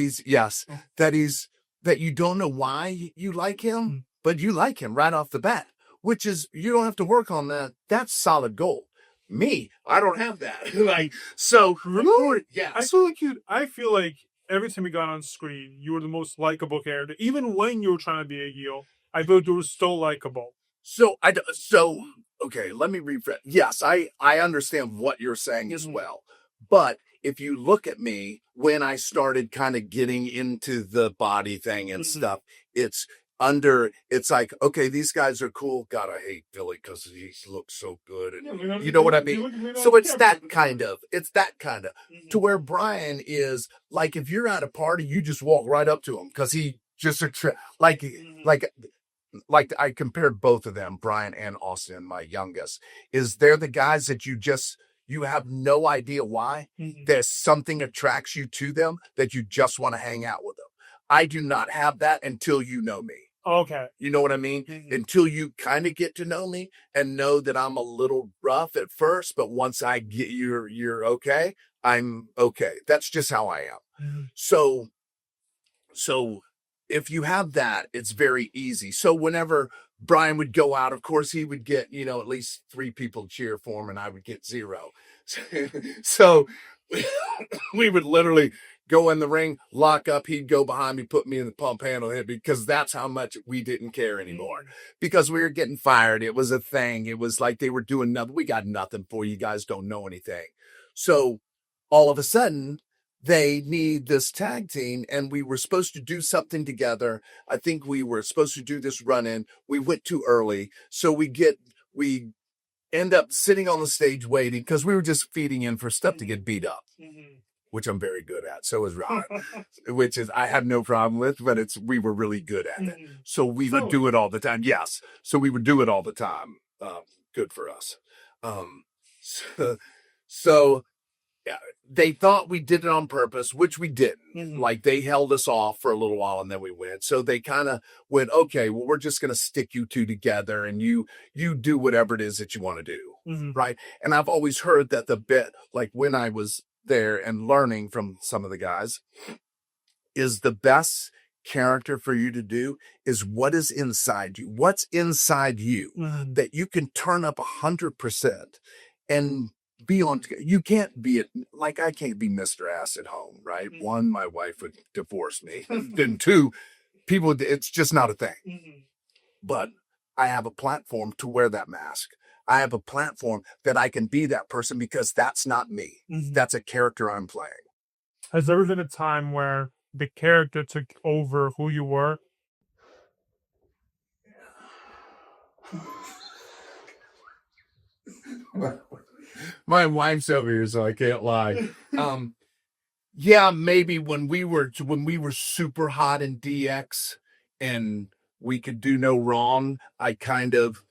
that you don't know why you like him, but you like him right off the bat. Which is, you don't have to work on that. That's solid gold. Me, I don't have that. Like, so, yes. I feel like every time you got on screen, you were the most likable character. Even when you were trying to be a heel, I felt you were still likable. Okay, let me rephrase. Yes, I understand what you're saying as well. But if you look at me, when I started kind of getting into the body thing and stuff, it's like, okay, these guys are cool. God, I hate Billy because he looks so good. And you know what I mean? So it's that kind of to where Brian is like, if you're at a party, you just walk right up to him because he just like I compared both of them, Brian and Austin, my youngest, they're the guys that you have no idea why. There's something attracts you to them that you just want to hang out with them. I do not have that until you know me. Okay. You know what I mean? Until you kind of get to know me and know that I'm a little rough at first, but once I get you're okay, I'm okay. That's just how I am. So if you have that, it's very easy. So whenever Brian would go out, of course he would get, at least 3 people cheer for him and I would get 0. So we would literally go in the ring, lock up. He'd go behind me, put me in the pump handle hit because that's how much we didn't care anymore because we were getting fired. It was a thing. It was like they were doing nothing. We got nothing for you guys. Don't know anything. So all of a sudden they need this tag team and we were supposed to do something together. I think we were supposed to do this run in. We went too early. So we end up sitting on the stage waiting because we were just feeding in for stuff to get beat up. Which I'm very good at. So is Ron, which is I have no problem with, but we were really good at it. So we would do it all the time. Yes. So we would do it all the time. Good for us. So yeah, they thought we did it on purpose, which we didn't. Like they held us off for a little while and then we went. So they kind of went, okay, well, we're just going to stick you 2 together and you do whatever it is that you want to do. Right. And I've always heard that the bit, like when I was there and learning from some of the guys, is the best character for you to do is what is inside you. What's inside you that you can turn up 100% and be on. You can't be like I can't be Mr. Ass at home, right? One, my wife would divorce me. Then two, people, it's just not a thing. But I have a platform to wear that mask. I have a platform that I can be that person because that's not me. That's a character I'm playing. Has there ever been a time where the character took over who you were? My wife's over here, so I can't lie. Yeah, maybe when we were super hot in DX and we could do no wrong, I kind of,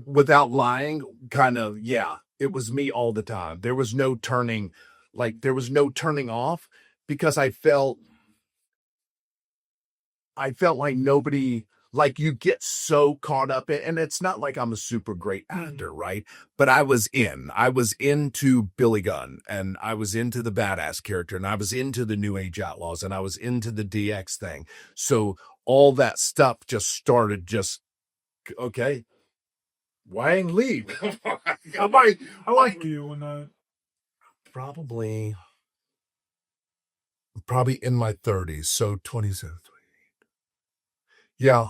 without lying, yeah, it was me all the time. There was no turning off because I felt like nobody, like you get so caught up in, and it's not like I'm a super great actor, right? But I was into Billy Gunn, and I was into the badass character, and I was into the New Age Outlaws, and I was into the DX thing. So all that stuff just started okay, why ain't leave? I like you when I... Probably in my 30s, so 27. Yeah,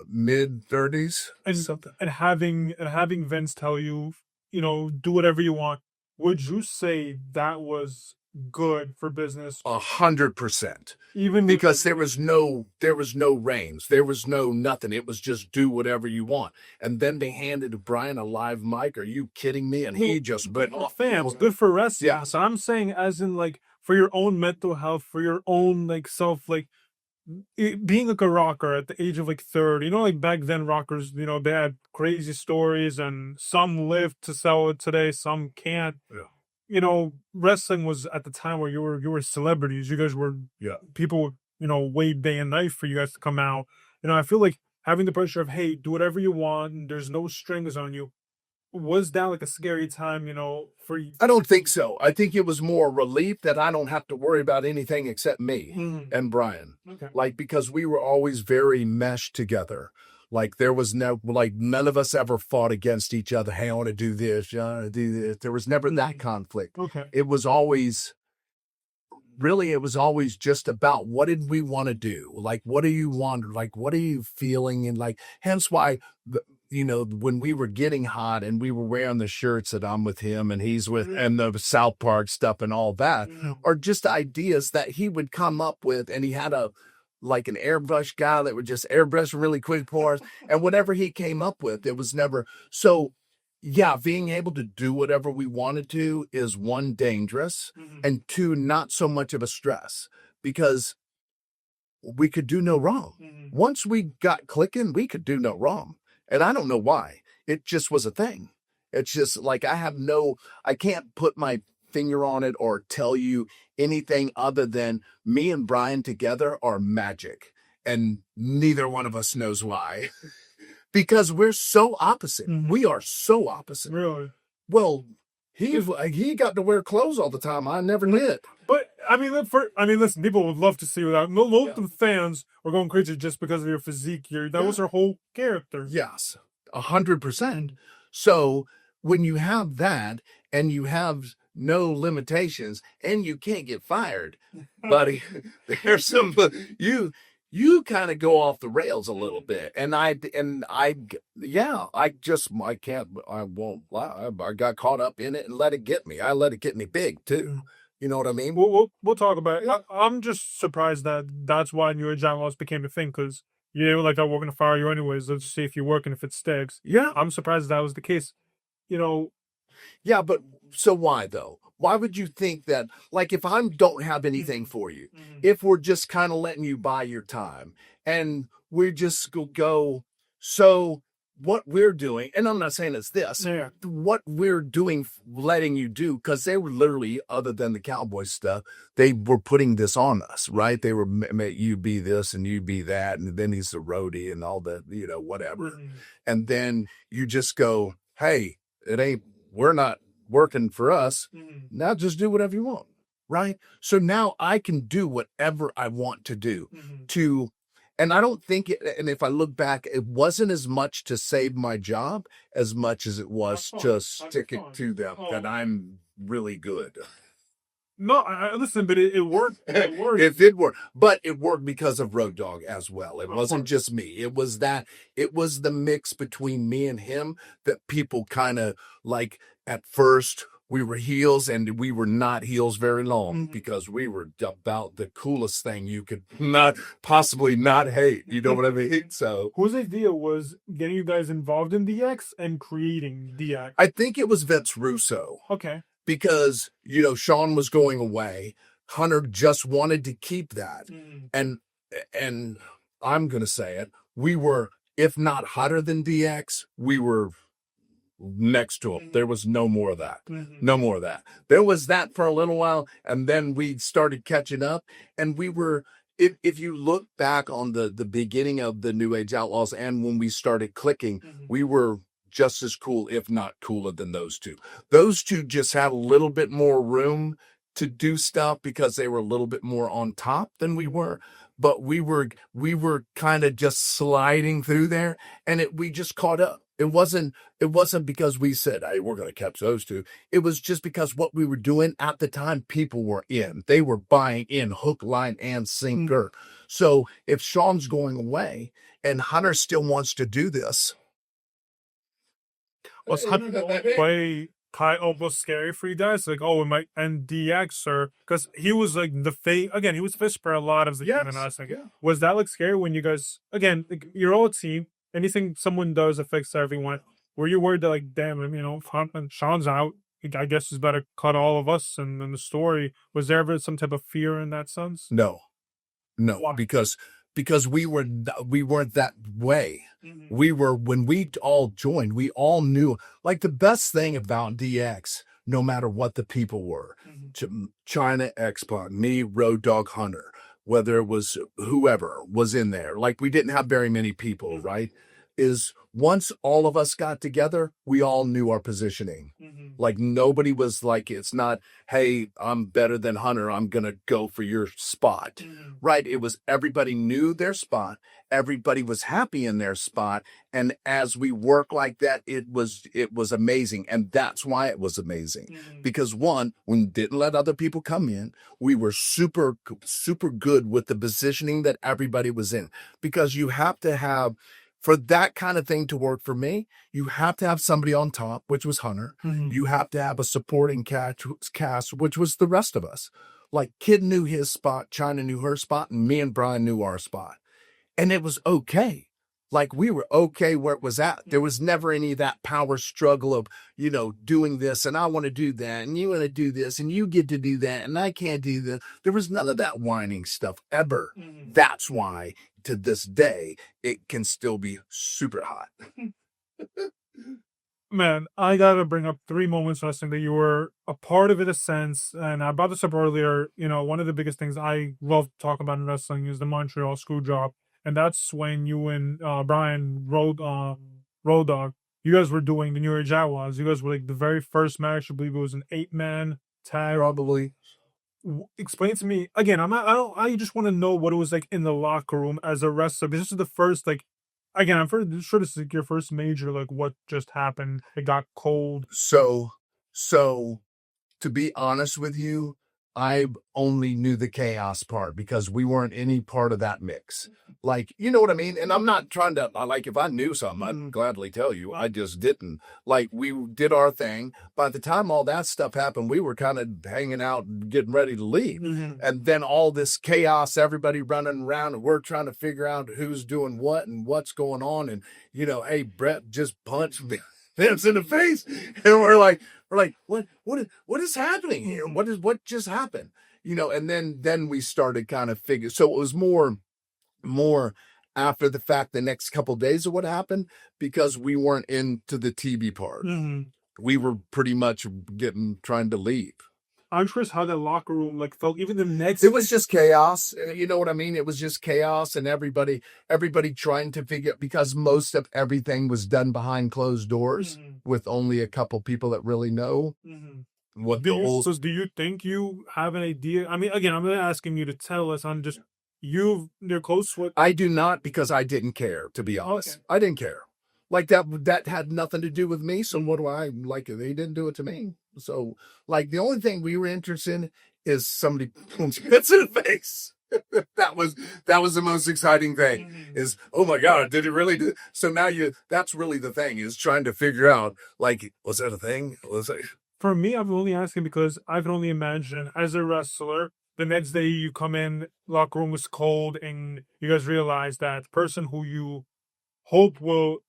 mid 30s. And having Vince tell you, do whatever you want, would you say that was good for business? 100%. Even because there was no reins, there was no nothing. It was just do whatever you want. And then they handed Brian a live mic. Are you kidding me? And he just went off. Fans, good for wrestling. Yeah. So I'm saying, as in, like, for your own mental health, for your own like self, like being like a rocker at the age of like 30, like back then rockers, they had crazy stories and some live to sell it today, some can't. Yeah. Wrestling was at the time where you were celebrities. You guys were people, wait day and night for you guys to come out. I feel like having the pressure of, hey, do whatever you want, and there's no strings on you. Was that like a scary time, for you? I don't think so. I think it was more relief that I don't have to worry about anything except me and Brian. Okay. Like, because we were always very meshed together. Like, there was none of us ever fought against each other. Hey, I want to do this. I want to do this. There was never that conflict. Okay. It was always just about what did we want to do? Like, what do you want? Like, what are you feeling? And like, hence why, when we were getting hot and we were wearing the shirts that I'm with him and he's with, and the South Park stuff and all that, are just ideas that he would come up with. And he had an airbrush guy that would just airbrush really quick for us. And whatever he came up with, it was never. So yeah, being able to do whatever we wanted to is one, dangerous, and two, not so much of a stress because we could do no wrong. Once we got clicking, we could do no wrong. And I don't know why. It just was a thing. It's just like I can't put my finger on it or tell you anything other than me and Brian together are magic. And neither one of us knows why. Because we're so opposite. We are so opposite. Really? Well, he got to wear clothes all the time. I never did. But listen, people would love to see you without. Most of the fans were going crazy just because of your physique. That was her whole character. Yes, 100%. So when you have that and you have no limitations and you can't get fired, buddy, there's some you kind of go off the rails a little bit. And I won't lie. I got caught up in it and let it get me. I let it get me big too. You know what I mean? We'll talk about it. I'm just surprised that's why New Age Outlaws became a thing, because I we're going to fire you anyways. Let's see if you work and if it sticks. Yeah. I'm surprised that was the case. Yeah, but so why though? Why would you think that, like, if I don't have anything for you, if we're just kind of letting you buy your time and we just go, so what we're doing, and I'm not saying it's this, what we're doing, letting you do, because they were literally, other than the cowboy stuff, they were putting this on us, right? They were, you be this and you be that, and then he's the roadie and all that, whatever. And then you just go, hey, we're not working for us. Now just do whatever you want, right? So now I can do whatever I want to do And I don't think it, and if I look back, it wasn't as much to save my job as much as it was to stick it to them that I'm really good. No, I listen, but it worked. It worked. It did work, but it worked because of Road Dogg as well. It wasn't just me. It was the mix between me and him that people kind of like. At first, we were heels, and we were not heels very long because we were about the coolest thing you could not possibly not hate. You know what I mean? So, whose idea was getting you guys involved in DX and creating DX? I think it was Vince Russo. Okay. Because, Sean was going away. Hunter just wanted to keep that. And I'm going to say it. We were, if not hotter than DX, we were next to him. There was no more of that. No more of that. There was that for a little while. And then we started catching up. And we were, if you look back on the beginning of the New Age Outlaws and when we started clicking, we were just as cool, if not cooler than those two. Those two just had a little bit more room to do stuff because they were a little bit more on top than we were. But we were kind of just sliding through there, and we just caught up. It wasn't because we said, hey, we're going to catch those two. It was just because what we were doing at the time, people were in. They were buying in hook, line, and sinker. So if Sean's going away and Hunter still wants to do this, was Hunter way almost scary for you guys? Like, oh, it might end DX, or because he was like the face again. He was fish for a lot of the time, and I was like, was that like scary when you guys again? Like, you're all a team. Anything someone does affects everyone. Were you worried that like, damn, Sean's out? I guess it's better cut all of us and then the story. Was there ever some type of fear in that sense? No, why? Because we weren't that way. We were, when we all joined, we all knew, like, the best thing about DX, no matter what the people were, China, X-Pac, me, Road Dogg, Hunter, whether it was whoever was in there, like, we didn't have very many people, right? Is once all of us got together, we all knew our positioning. Like, nobody was like, it's not, hey, I'm better than Hunter, I'm going to go for your spot, right? It was everybody knew their spot. Everybody was happy in their spot. And as we work like that, it was amazing. And that's why it was amazing. Because one, we didn't let other people come in. We were super, super good with the positioning that everybody was in. Because you have to have, for that kind of thing to work for me, you have to have somebody on top, which was Hunter. You have to have a supporting cast, which was the rest of us. Like, Kid knew his spot, China knew her spot, and me and Brian knew our spot. And it was okay. Like, we were okay where it was at. There was never any of that power struggle of, doing this, and I want to do that, and you want to do this, and you get to do that, and I can't do that. There was none of that whining stuff ever. That's why, to this day, it can still be super hot. Man, I gotta bring up 3 moments wrestling that you were a part of, in a sense, and I brought this up earlier. One of the biggest things I love talking about in wrestling is the Montreal Screwjob, and that's when you and Brian Road Dogg, you guys were doing the New Age Outlaws. You guys were like the very first match. I believe it was an 8-man tag. Probably. Explain to me again. I just want to know what it was like in the locker room as a wrestler. Because this is the first, like, again, I'm sure this is like your first major, like, what just happened. It got cold. So to be honest with you, I only knew the chaos part because we weren't any part of that mix. Like, you know what I mean? And I'm not trying to, like, if I knew something, I'd gladly tell you. I just didn't. Like, we did our thing. By the time all that stuff happened, we were kind of hanging out and getting ready to leave. And then all this chaos, everybody running around, and we're trying to figure out who's doing what and what's going on. And, hey, Brett just punched Vince in the face. And we're like, what is happening here? What just happened? And then we started kind of figuring. So it was more after the fact, the next couple of days of what happened, because we weren't into the TV part. We were pretty much trying to leave. I'm curious how that locker room like felt. Even the next, it was just chaos. You know what I mean? It was just chaos, and everybody trying to figure, because most of everything was done behind closed doors with only a couple people that really know what the whole. So do you think you have an idea? I mean, again, I'm not asking you to tell us. I'm just you're close with. I do not, because I didn't care, to be honest. Okay. I didn't care. Like that had nothing to do with me. So what do I like? They didn't do it to me. So like the only thing we were interested in is somebody hits in the face. that was the most exciting thing. Is, oh my God, did it really do? So now that's really the thing, is trying to figure out, like, was that a thing? Was it? For me, I'm only asking because I can only imagine as a wrestler, the next day you come in, locker room was cold, and you guys realize that the person who you hope will,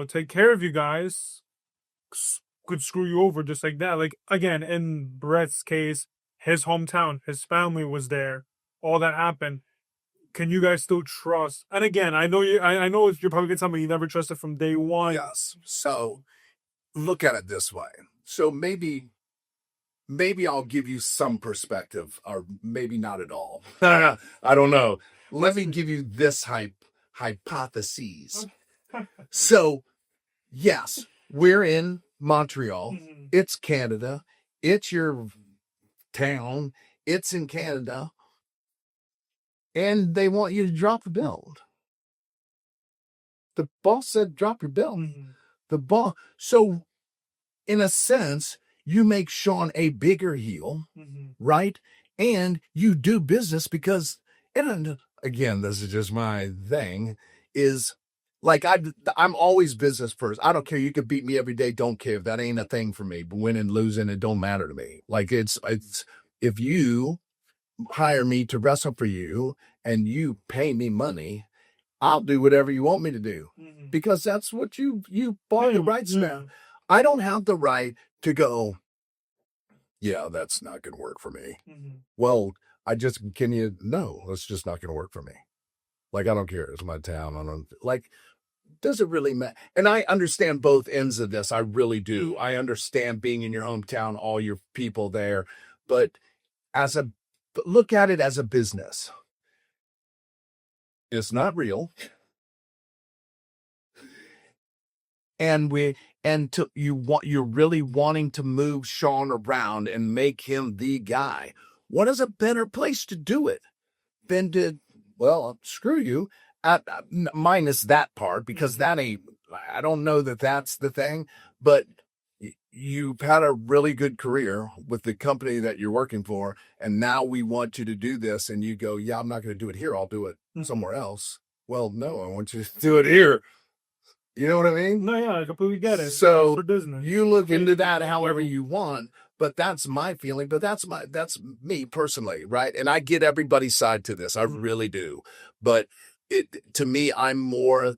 take care of you guys could screw you over just like that. Like, again, in Brett's case, his hometown, his family was there. All that happened. Can you guys still trust? And again, I know I know you're probably getting somebody you never trusted from day one. Yes. So look at it this way. So maybe I'll give you some perspective, or maybe not at all. I don't know. Let me give you this hypothesis. So, yes, we're in Montreal. It's Canada. It's your town. It's in Canada. And they want you to drop the belt. The boss said, drop your belt. The boss. So, in a sense, you make Sean a bigger heel, right? And you do business because, and again, this is just my thing, is like I'm always business first. I don't care. You could beat me every day. Don't care. That ain't a thing for me. But winning, losing, it don't matter to me. Like it's if you hire me to wrestle for you and you pay me money, I'll do whatever you want me to do because that's what you bought the rights now. I don't have the right to go, yeah, that's not going to work for me. Well, no, it's just not going to work for me. Like, I don't care. It's my town. I don't, like, does it really matter? And I understand both ends of this. I really do. I understand being in your hometown, all your people there, but look at it as a business. It's not real. And you're really wanting to move Sean around and make him the guy. What is a better place to do it than to, well, screw you, minus that part, because I don't know that that's the thing, but you've had a really good career with the company that you're working for, and now we want you to do this, and you go, yeah, I'm not going to do it here. I'll do it somewhere else. Well, no, I want you to do it here. You know what I mean? No, yeah, I completely get it. So for business. You look into that however you want, but that's my feeling. But that's me personally, right? And I get everybody's side to this. I really do. But to me, I'm more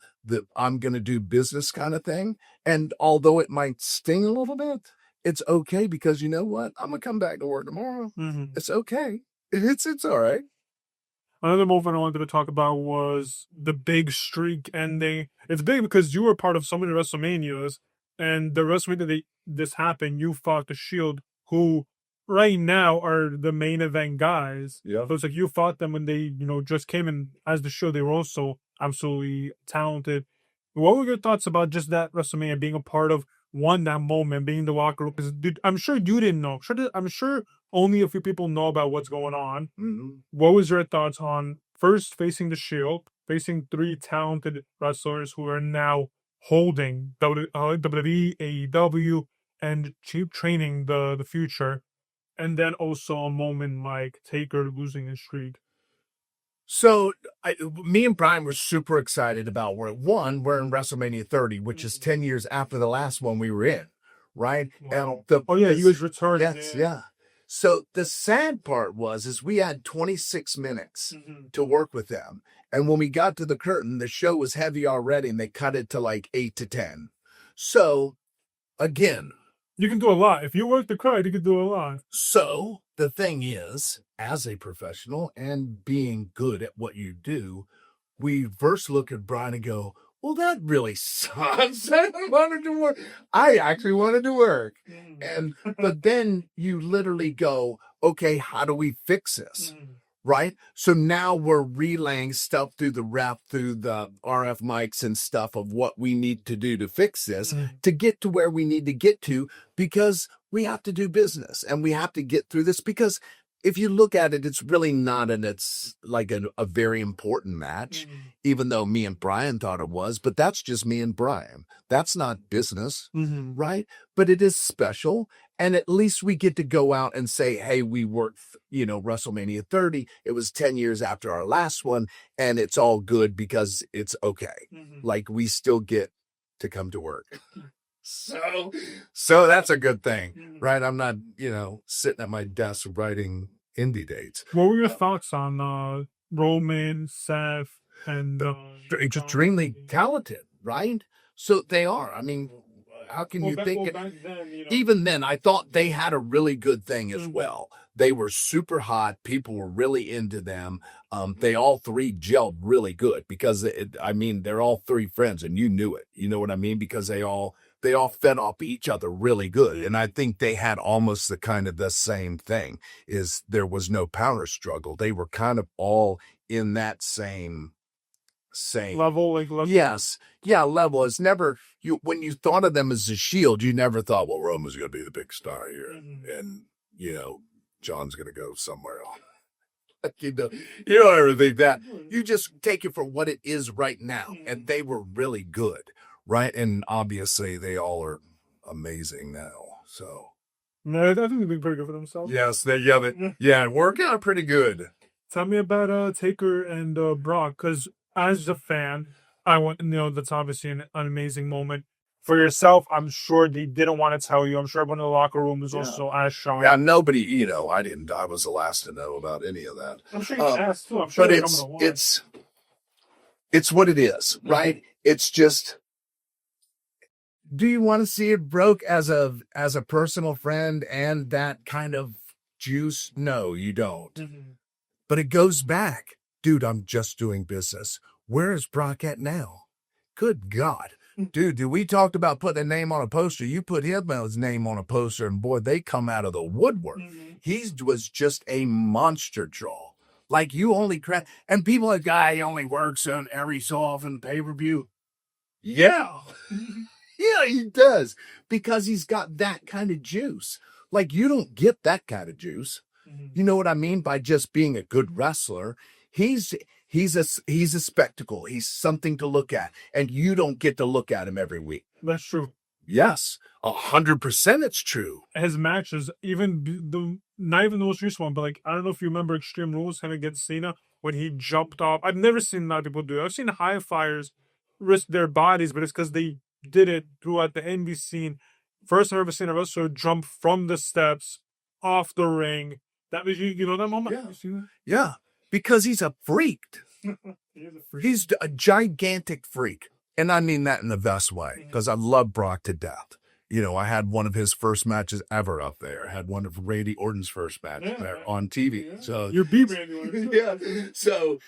I'm going to do business kind of thing. And although it might sting a little bit, it's okay because you know what? I'm gonna come back to work tomorrow. It's okay. It's all right. Another movement I wanted to talk about was the big streak ending. It's big because you were part of so many WrestleManias, and the WrestleMania this happened, you fought the Shield, who right now are the main event guys. Yeah. So it's like you fought them when they, just came in as the Shield. They were also absolutely talented. What were your thoughts about just that WrestleMania, being a part of that moment, being in the locker room? Because I'm sure you didn't know. I'm sure only a few people know about what's going on. What was your thoughts on first facing the Shield, facing three talented wrestlers who are now holding WWE, AEW, and cheap training the future, and then also a moment like Taker losing his streak? So me and Brian were super excited about we're in WrestleMania 30, which is 10 years after the last one we were in, right? Wow. He was returned. Yes, yeah. So the sad part is we had 26 minutes to work with them. And when we got to the curtain, the show was heavy already, and they cut it to like 8 to 10. So, again, you can do a lot. If you work the crowd, you can do a lot. So the thing is, as a professional and being good at what you do, we first look at Brian and go, well, that really sucks. I wanted to work. I actually wanted to work. But then you literally go, okay, how do we fix this? Right? So now we're relaying stuff through the rep, through the RF mics and stuff of what we need to do to fix this, to get to where we need to get to, because we have to do business and we have to get through this, because if you look at it, it's really not, and it's like a very important match, even though me and Brian thought it was, but that's just me and Brian. That's not business, right? But it is special. And at least we get to go out and say, hey, we worked, WrestleMania 30. It was 10 years after our last one, and it's all good because it's okay. Like, we still get to come to work. So that's a good thing, right? I'm not, sitting at my desk writing indie dates. What were your thoughts on Roman, Seth, and Extremely talented, right? So they are. I mean, how can you think back then, even then, I thought they had a really good thing as well. They were super hot. People were really into them. They all three gelled really good because, they're all three friends, and you knew it. You know what I mean? Because they all fed off each other really good. And I think they had almost the same thing, is there was no power struggle. They were kind of all in that same level, Yes. Yeah, level. It's never, when you thought of them as a Shield, you never thought, well, Roman's going to be the big star here. And, John's going to go somewhere else. You don't ever think that. You just take it for what it is right now. And they were really good, right? And obviously they all are amazing now. So. No, I think they've been pretty good for themselves. Yes, working out pretty good. Tell me about Taker and Brock, because as a fan, I want to know that's obviously an amazing moment. For yourself, I'm sure they didn't want to tell you. I'm sure everyone in the locker room was also as shocked. Yeah, nobody, I was the last to know about any of that. I'm sure you asked too. I'm sure but it's what it is, right? It's just, do you want to see it broke as a personal friend and that kind of juice? No, you don't. But it goes back. Dude, I'm just doing business. Where is Brock at now? Good God. Dude, we talked about putting a name on a poster. You put his name on a poster, and boy, they come out of the woodwork. He was just a monster draw. Like, you only and people are like, guy only works on every so often pay-per-view. Yeah. Yeah, he does. Because he's got that kind of juice. Like, you don't get that kind of juice. You know what I mean? By just being a good wrestler. He's a spectacle. He's something to look at, and you don't get to look at him every week. That's true. Yes, 100% it's true. His matches, not even the most recent one, but I don't know if you remember Extreme Rules against Cena when he jumped off. I've never seen a lot of people do it. I've seen high flyers risk their bodies, but it's because they did it throughout the NBC scene. First I've ever seen a wrestler jump from the steps off the ring. That was you know that moment. Yeah. You see that? Yeah. Because he's a freak. He's a gigantic freak. And I mean that in the best way, because I love Brock to death. I had one of his first matches ever up there. I had one of Randy Orton's first matches there on TV. Yeah. So you're beat Randy Orton. Yeah. So,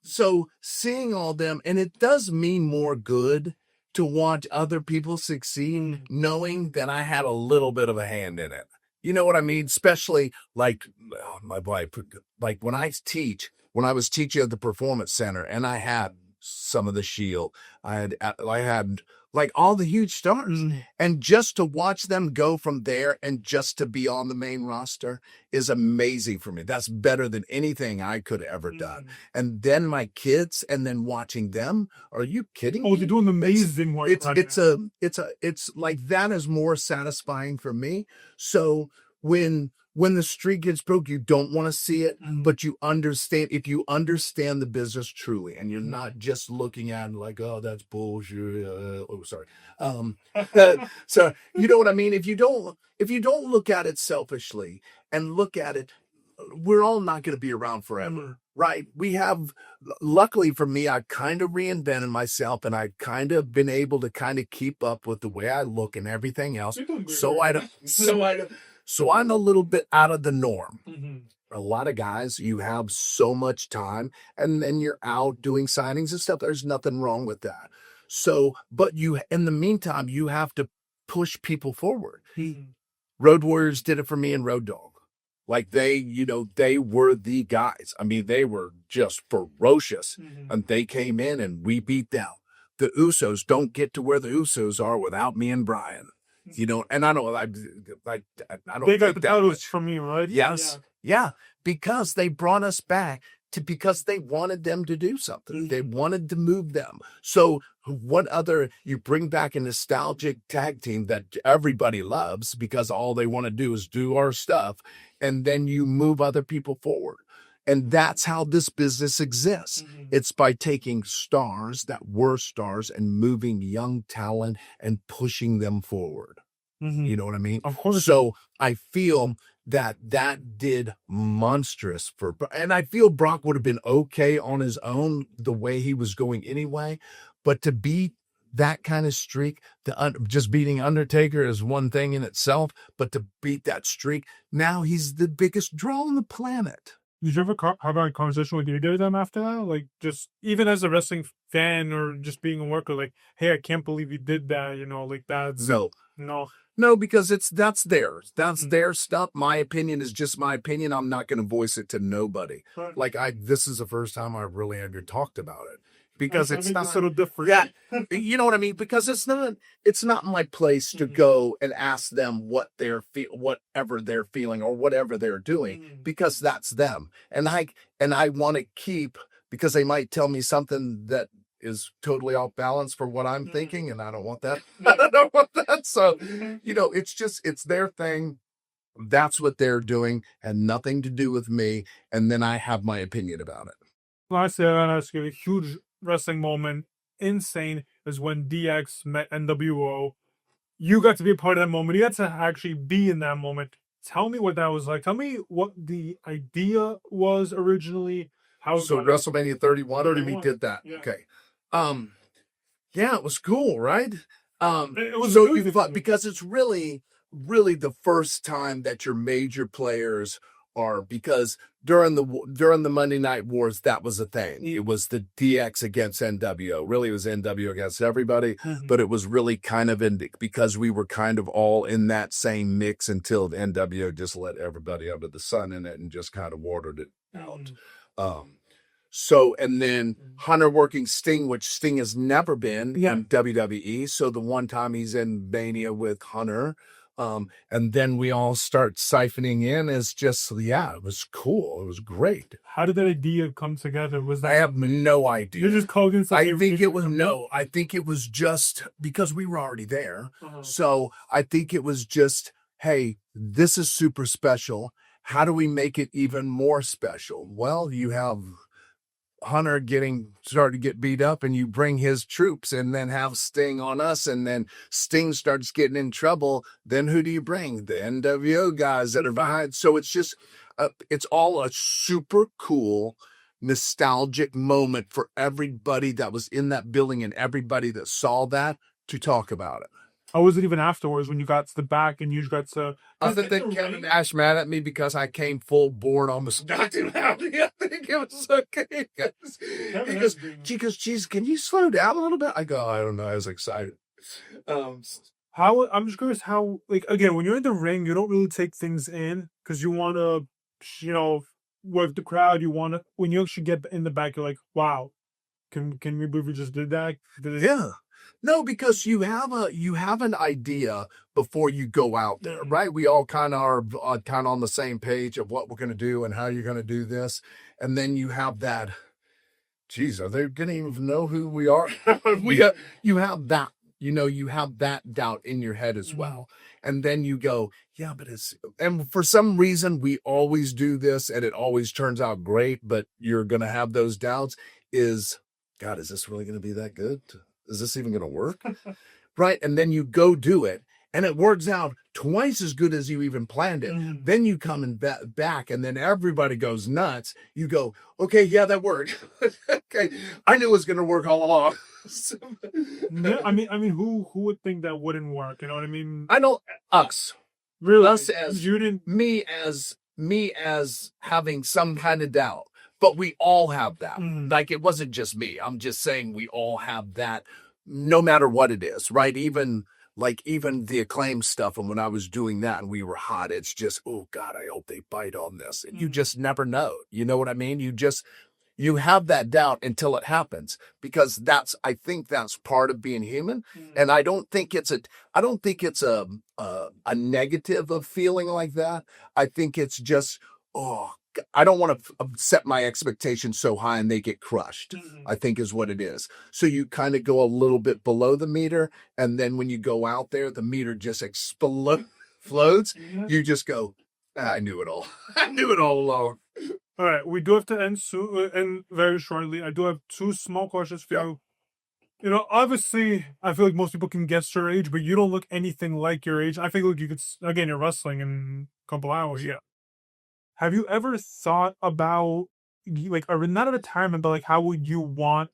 so seeing all them, and it does mean more good to watch other people succeed, knowing that I had a little bit of a hand in it. You know what I mean? Especially my wife, when I was teaching at the Performance Center, and I had some of the Shield, I had all the huge stars, and just to watch them go from there and just to be on the main roster is amazing for me. That's better than anything I could have ever done. And then my kids, and then watching them. Are you kidding me? Oh, they're doing amazing work. It's like, that is more satisfying for me. So when the streak gets broke, you don't want to see it, but you understand, if you understand the business truly, and you're not just looking at it like, oh, that's bullshit. Sorry. So you know what I mean? If you don't look at it selfishly and look at it, we're all not going to be around forever, right? Luckily for me, I kind of reinvented myself, and I kind of been able to kind of keep up with the way I look and everything else. So I'm a little bit out of the norm. A lot of guys, you have so much time, and then you're out doing signings and stuff. There's nothing wrong with that. So, but in the meantime, you have to push people forward. Road Warriors did it for me and Road Dogg. Like, they were the guys. I mean, they were just ferocious, and they came in and we beat them. The Usos don't get to where the Usos are without me and Brian. And I don't they got think that was for me, right? Yes. Yeah, because they brought us back because they wanted them to do something. They wanted to move them. So what other, you bring back a nostalgic tag team that everybody loves because all they want to do is do our stuff, and then you move other people forward. And that's how this business exists. It's by taking stars that were stars and moving young talent and pushing them forward. You know what I mean? Of course. So I feel that did monstrous and I feel Brock would have been okay on his own the way he was going anyway, but to beat that kind of streak, just beating Undertaker is one thing in itself, but to beat that streak, now he's the biggest draw on the planet. Did you ever have a conversation with either of them after that? Like, just even as a wrestling fan or just being a worker, like, hey, I can't believe you did that, like that's... No, because that's theirs. That's their stuff. My opinion is just my opinion. I'm not going to voice it to nobody. Right. Like this is the first time I really ever talked about it because it's not sort of different. Yeah, you know what I mean? Because it's not my place to go and ask them what whatever they're feeling or whatever they're doing, because that's them. And I want to keep, because they might tell me something that is totally off balance for what I'm thinking, and I don't want that. I don't want that. So, it's their thing. That's what they're doing, and nothing to do with me. And then I have my opinion about it. Lastly, I want to ask you, a huge wrestling moment, insane, is when DX met NWO. You got to be a part of that moment. You got to actually be in that moment. Tell me what that was like. Tell me what the idea was originally. So WrestleMania 31, we did that. Yeah. Okay. Yeah, it was cool, right? It was so really fun because it's really the first time that your major players are, because during the Monday Night Wars, that was a thing. It was the DX against NWO. Really, it was NWO against everybody, but it was really kind of because we were kind of all in that same mix until the NWO just let everybody under the sun in it and just kind of watered it out. So, and then Hunter working Sting, which Sting has never been in WWE. So the one time he's in Mania with Hunter, and then we all start siphoning in as just, it was cool. It was great. How did that idea come together? I have no idea. You're just calling it something. I think it was just because we were already there. So I think it was just, hey, this is super special. How do we make it even more special? Well, you have Hunter started to get beat up, and you bring his troops and then have Sting on us, and then Sting starts getting in trouble. Then who do you bring? The NWO guys that are behind. So it's just, it's all a super cool, nostalgic moment for everybody that was in that building and everybody that saw that to talk about it. How was it even afterwards when you got to the back and you got to... Other than Kevin Nash mad at me because I came full board almost knocked him out. I think it was okay. He goes, geez, can you slow down a little bit? I go, I don't know. I was excited. I'm just curious how, like, again, when you're in the ring, you don't really take things in because you want to, work the crowd. When you actually get in the back, you're like, wow, can we believe we just did that? Yeah. No, because you have an idea before you go out there, right? We all kind of are kind of on the same page of what we're going to do and how you're going to do this. And then you have that, geez, are they going to even know who we are? You have that, you have that doubt in your head as well. And then you go, yeah, but and for some reason we always do this and it always turns out great, but you're going to have those doubts God, is this really going to be that good? Is this even going to work? Right. And then you go do it and it works out twice as good as you even planned it. Then you come and back and then everybody goes nuts. You go, okay, yeah, that worked. Okay. I knew it was going to work all along. Yeah, I mean, who would think that wouldn't work? You know what I mean? I know us. Really? Us as you didn't... me as having some kind of doubt. But we all have that. Like, it wasn't just me. I'm just saying we all have that, no matter what it is, right? Even the Acclaimed stuff, and when I was doing that and we were hot, it's just, oh, God, I hope they bite on this. And you just never know. You know what I mean? You have that doubt until it happens, because I think that's part of being human. And I don't think it's a negative of feeling like that. I think it's just I don't want to set my expectations so high and they get crushed, I think is what it is. So you kind of go a little bit below the meter. And then when you go out there, the meter just floats. You just go, I knew it all. I knew it all along. All right, we do have to end soon and very shortly. I do have two small questions for you. You know, obviously, I feel like most people can guess your age, but you don't look anything like your age. I think like you could, again, you're wrestling in a couple hours. Yeah. Have you ever thought about, like, not a retirement, but like, how would you want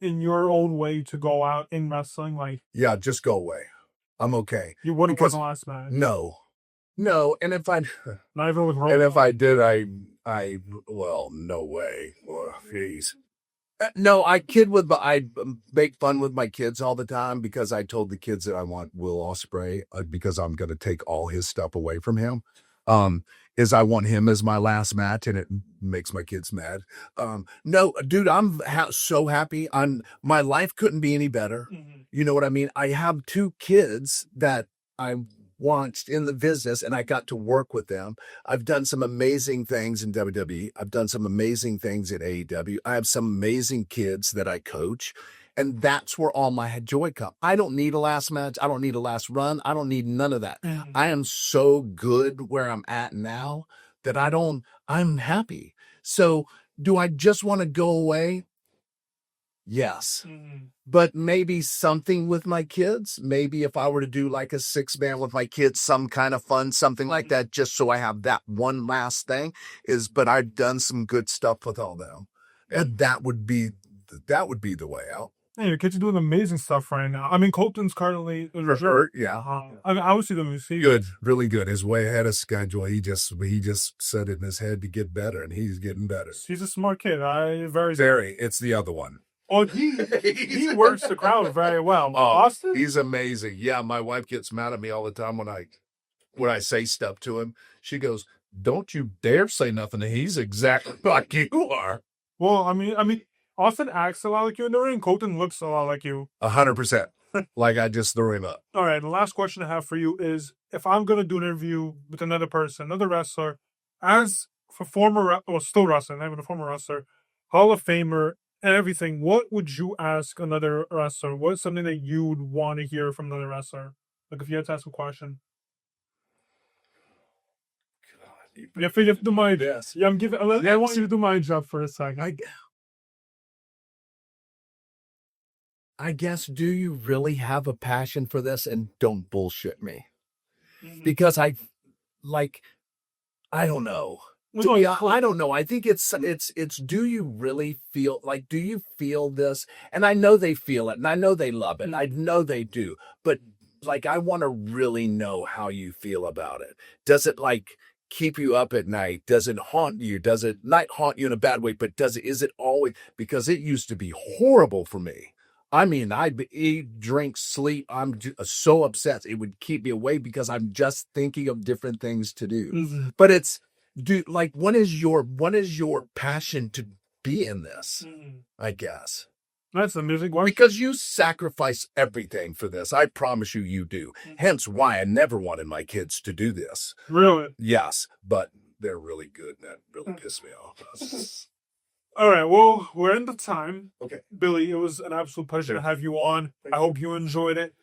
in your own way to go out in wrestling? Like, Yeah, just go away. I'm okay. you wouldn't put the last match. No. And if I Not even with Roman. and if I did, well, no way. Oh, jeez. No, I make fun with my kids all the time because I told the kids that I want Will Ospreay because I'm going to take all his stuff away from him. Is I want him as my last match, and it makes my kids mad. No, dude, I'm so happy. My life couldn't be any better. You know what I mean? I have two kids that I watched in the business, and I got to work with them. I've done some amazing things in WWE. I've done some amazing things at AEW. I have some amazing kids that I coach. And that's where all my joy comes. I don't need a last match. I don't need a last run. I don't need none of that. I am so good where I'm at now that I'm happy. So do I just want to go away? Yes. But maybe something with my kids. Maybe if I were to do like a 6-man with my kids, some kind of fun, something like that, just so I have that one last thing but I've done some good stuff with all them. And that would be the way out. Hey, your kids are doing amazing stuff right now. I mean, Colton's currently hurt. Yeah. I mean, obviously the good, really good. He's way ahead of schedule. He just set it in his head to get better, and he's getting better. He's a smart kid. Very. It's the other one. Oh, he works the crowd very well. Austin? He's amazing. Yeah, my wife gets mad at me all the time when I say stuff to him. She goes, "Don't you dare say nothing to him. He's exactly like you are." Well, I mean, Austin acts a lot like you in the ring. Colton looks a lot like you. 100%. Like I just threw him up. All right. The last question I have for you is, if I'm going to do an interview with another person, another wrestler, as for still wrestling, not even a former wrestler, Hall of Famer, and everything, what would you ask another wrestler? What's something that you would want to hear from another wrestler? Like if you had to ask a question. God, you have to do my best. Yeah, I want you to do my job for a second. I guess, do you really have a passion for this? And don't bullshit me. Because I don't know. I don't know. I think it's do you really feel do you feel this? And I know they feel it, and I know they love it. I know they do. But I want to really know how you feel about it. Does it keep you up at night? Does it haunt you? Does it not haunt you in a bad way? But is it always? Because it used to be horrible for me. I mean, I'd eat, drink, sleep. I'm so obsessed. It would keep me away because I'm just thinking of different things to do. But it's, what is your passion to be in this? I guess. That's the music one. Because you sacrifice everything for this. I promise you do. Hence why I never wanted my kids to do this. Really? Yes, but they're really good, and that really pissed me off. All right, well, we're in the time. Okay. Billy, it was an absolute pleasure to have you on. I hope you enjoyed it.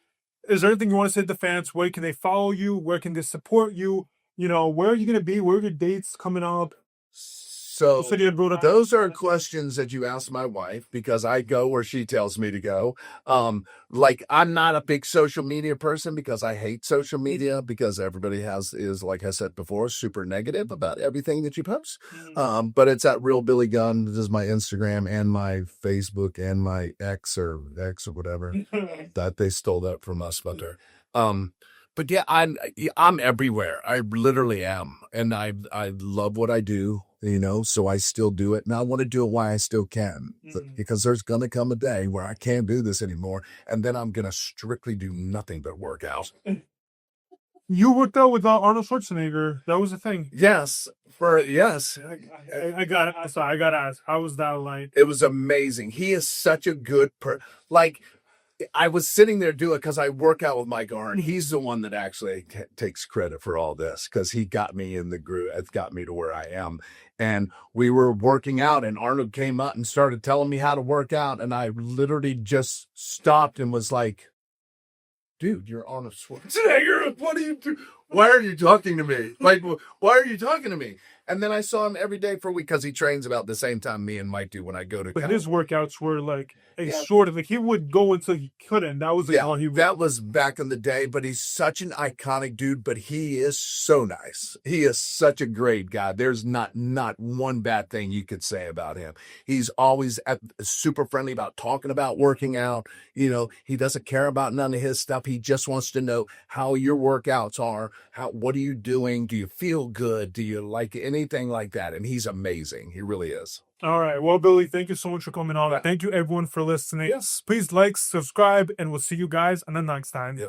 Is there anything you want to say to the fans? Where can they follow you? Where can they support you? You know, where are you going to be? Where are your dates coming up? So those are questions that you ask my wife because I go where she tells me to go. I'm not a big social media person because I hate social media because everybody is, like I said before, super negative about everything that you post. But it's at Real Billy Gunn. This is my Instagram and my Facebook and my X or whatever that they stole that from us, but yeah, I'm everywhere. I literally am, and I love what I do. So I still do it, and I want to do it while I still can, because there's gonna come a day where I can't do this anymore, and then I'm gonna strictly do nothing but work out. You worked out with Arnold Schwarzenegger. That was the thing. Yes, yes. I got to ask, how was that like? It was amazing. He is such a good I was sitting there doing it because I work out with Mike Arndt. He's the one that actually takes credit for all this because he got me in the groove. It got me to where I am. And we were working out, and Arnold came up and started telling me how to work out. And I literally just stopped and was like, dude, you're Arnold Schwarzenegger. What are you doing? Why are you talking to me? Like, why are you talking to me? And then I saw him every day for a week because he trains about the same time me and Mike do when I go to. But his workouts were like sort of like he would go until he couldn't. That was like all he would. That was back in the day. But he's such an iconic dude. But he is so nice. He is such a great guy. There's not one bad thing you could say about him. He's always super friendly about talking about working out. You know, he doesn't care about none of his stuff. He just wants to know how your workouts are. What are you doing? Do you feel good? Do you like anything like that? And he's amazing. He really is. All right. Well, Billy, thank you so much for coming on. Thank you, everyone, for listening. Yes. Please like, subscribe, and we'll see you guys on the next time. Yeah.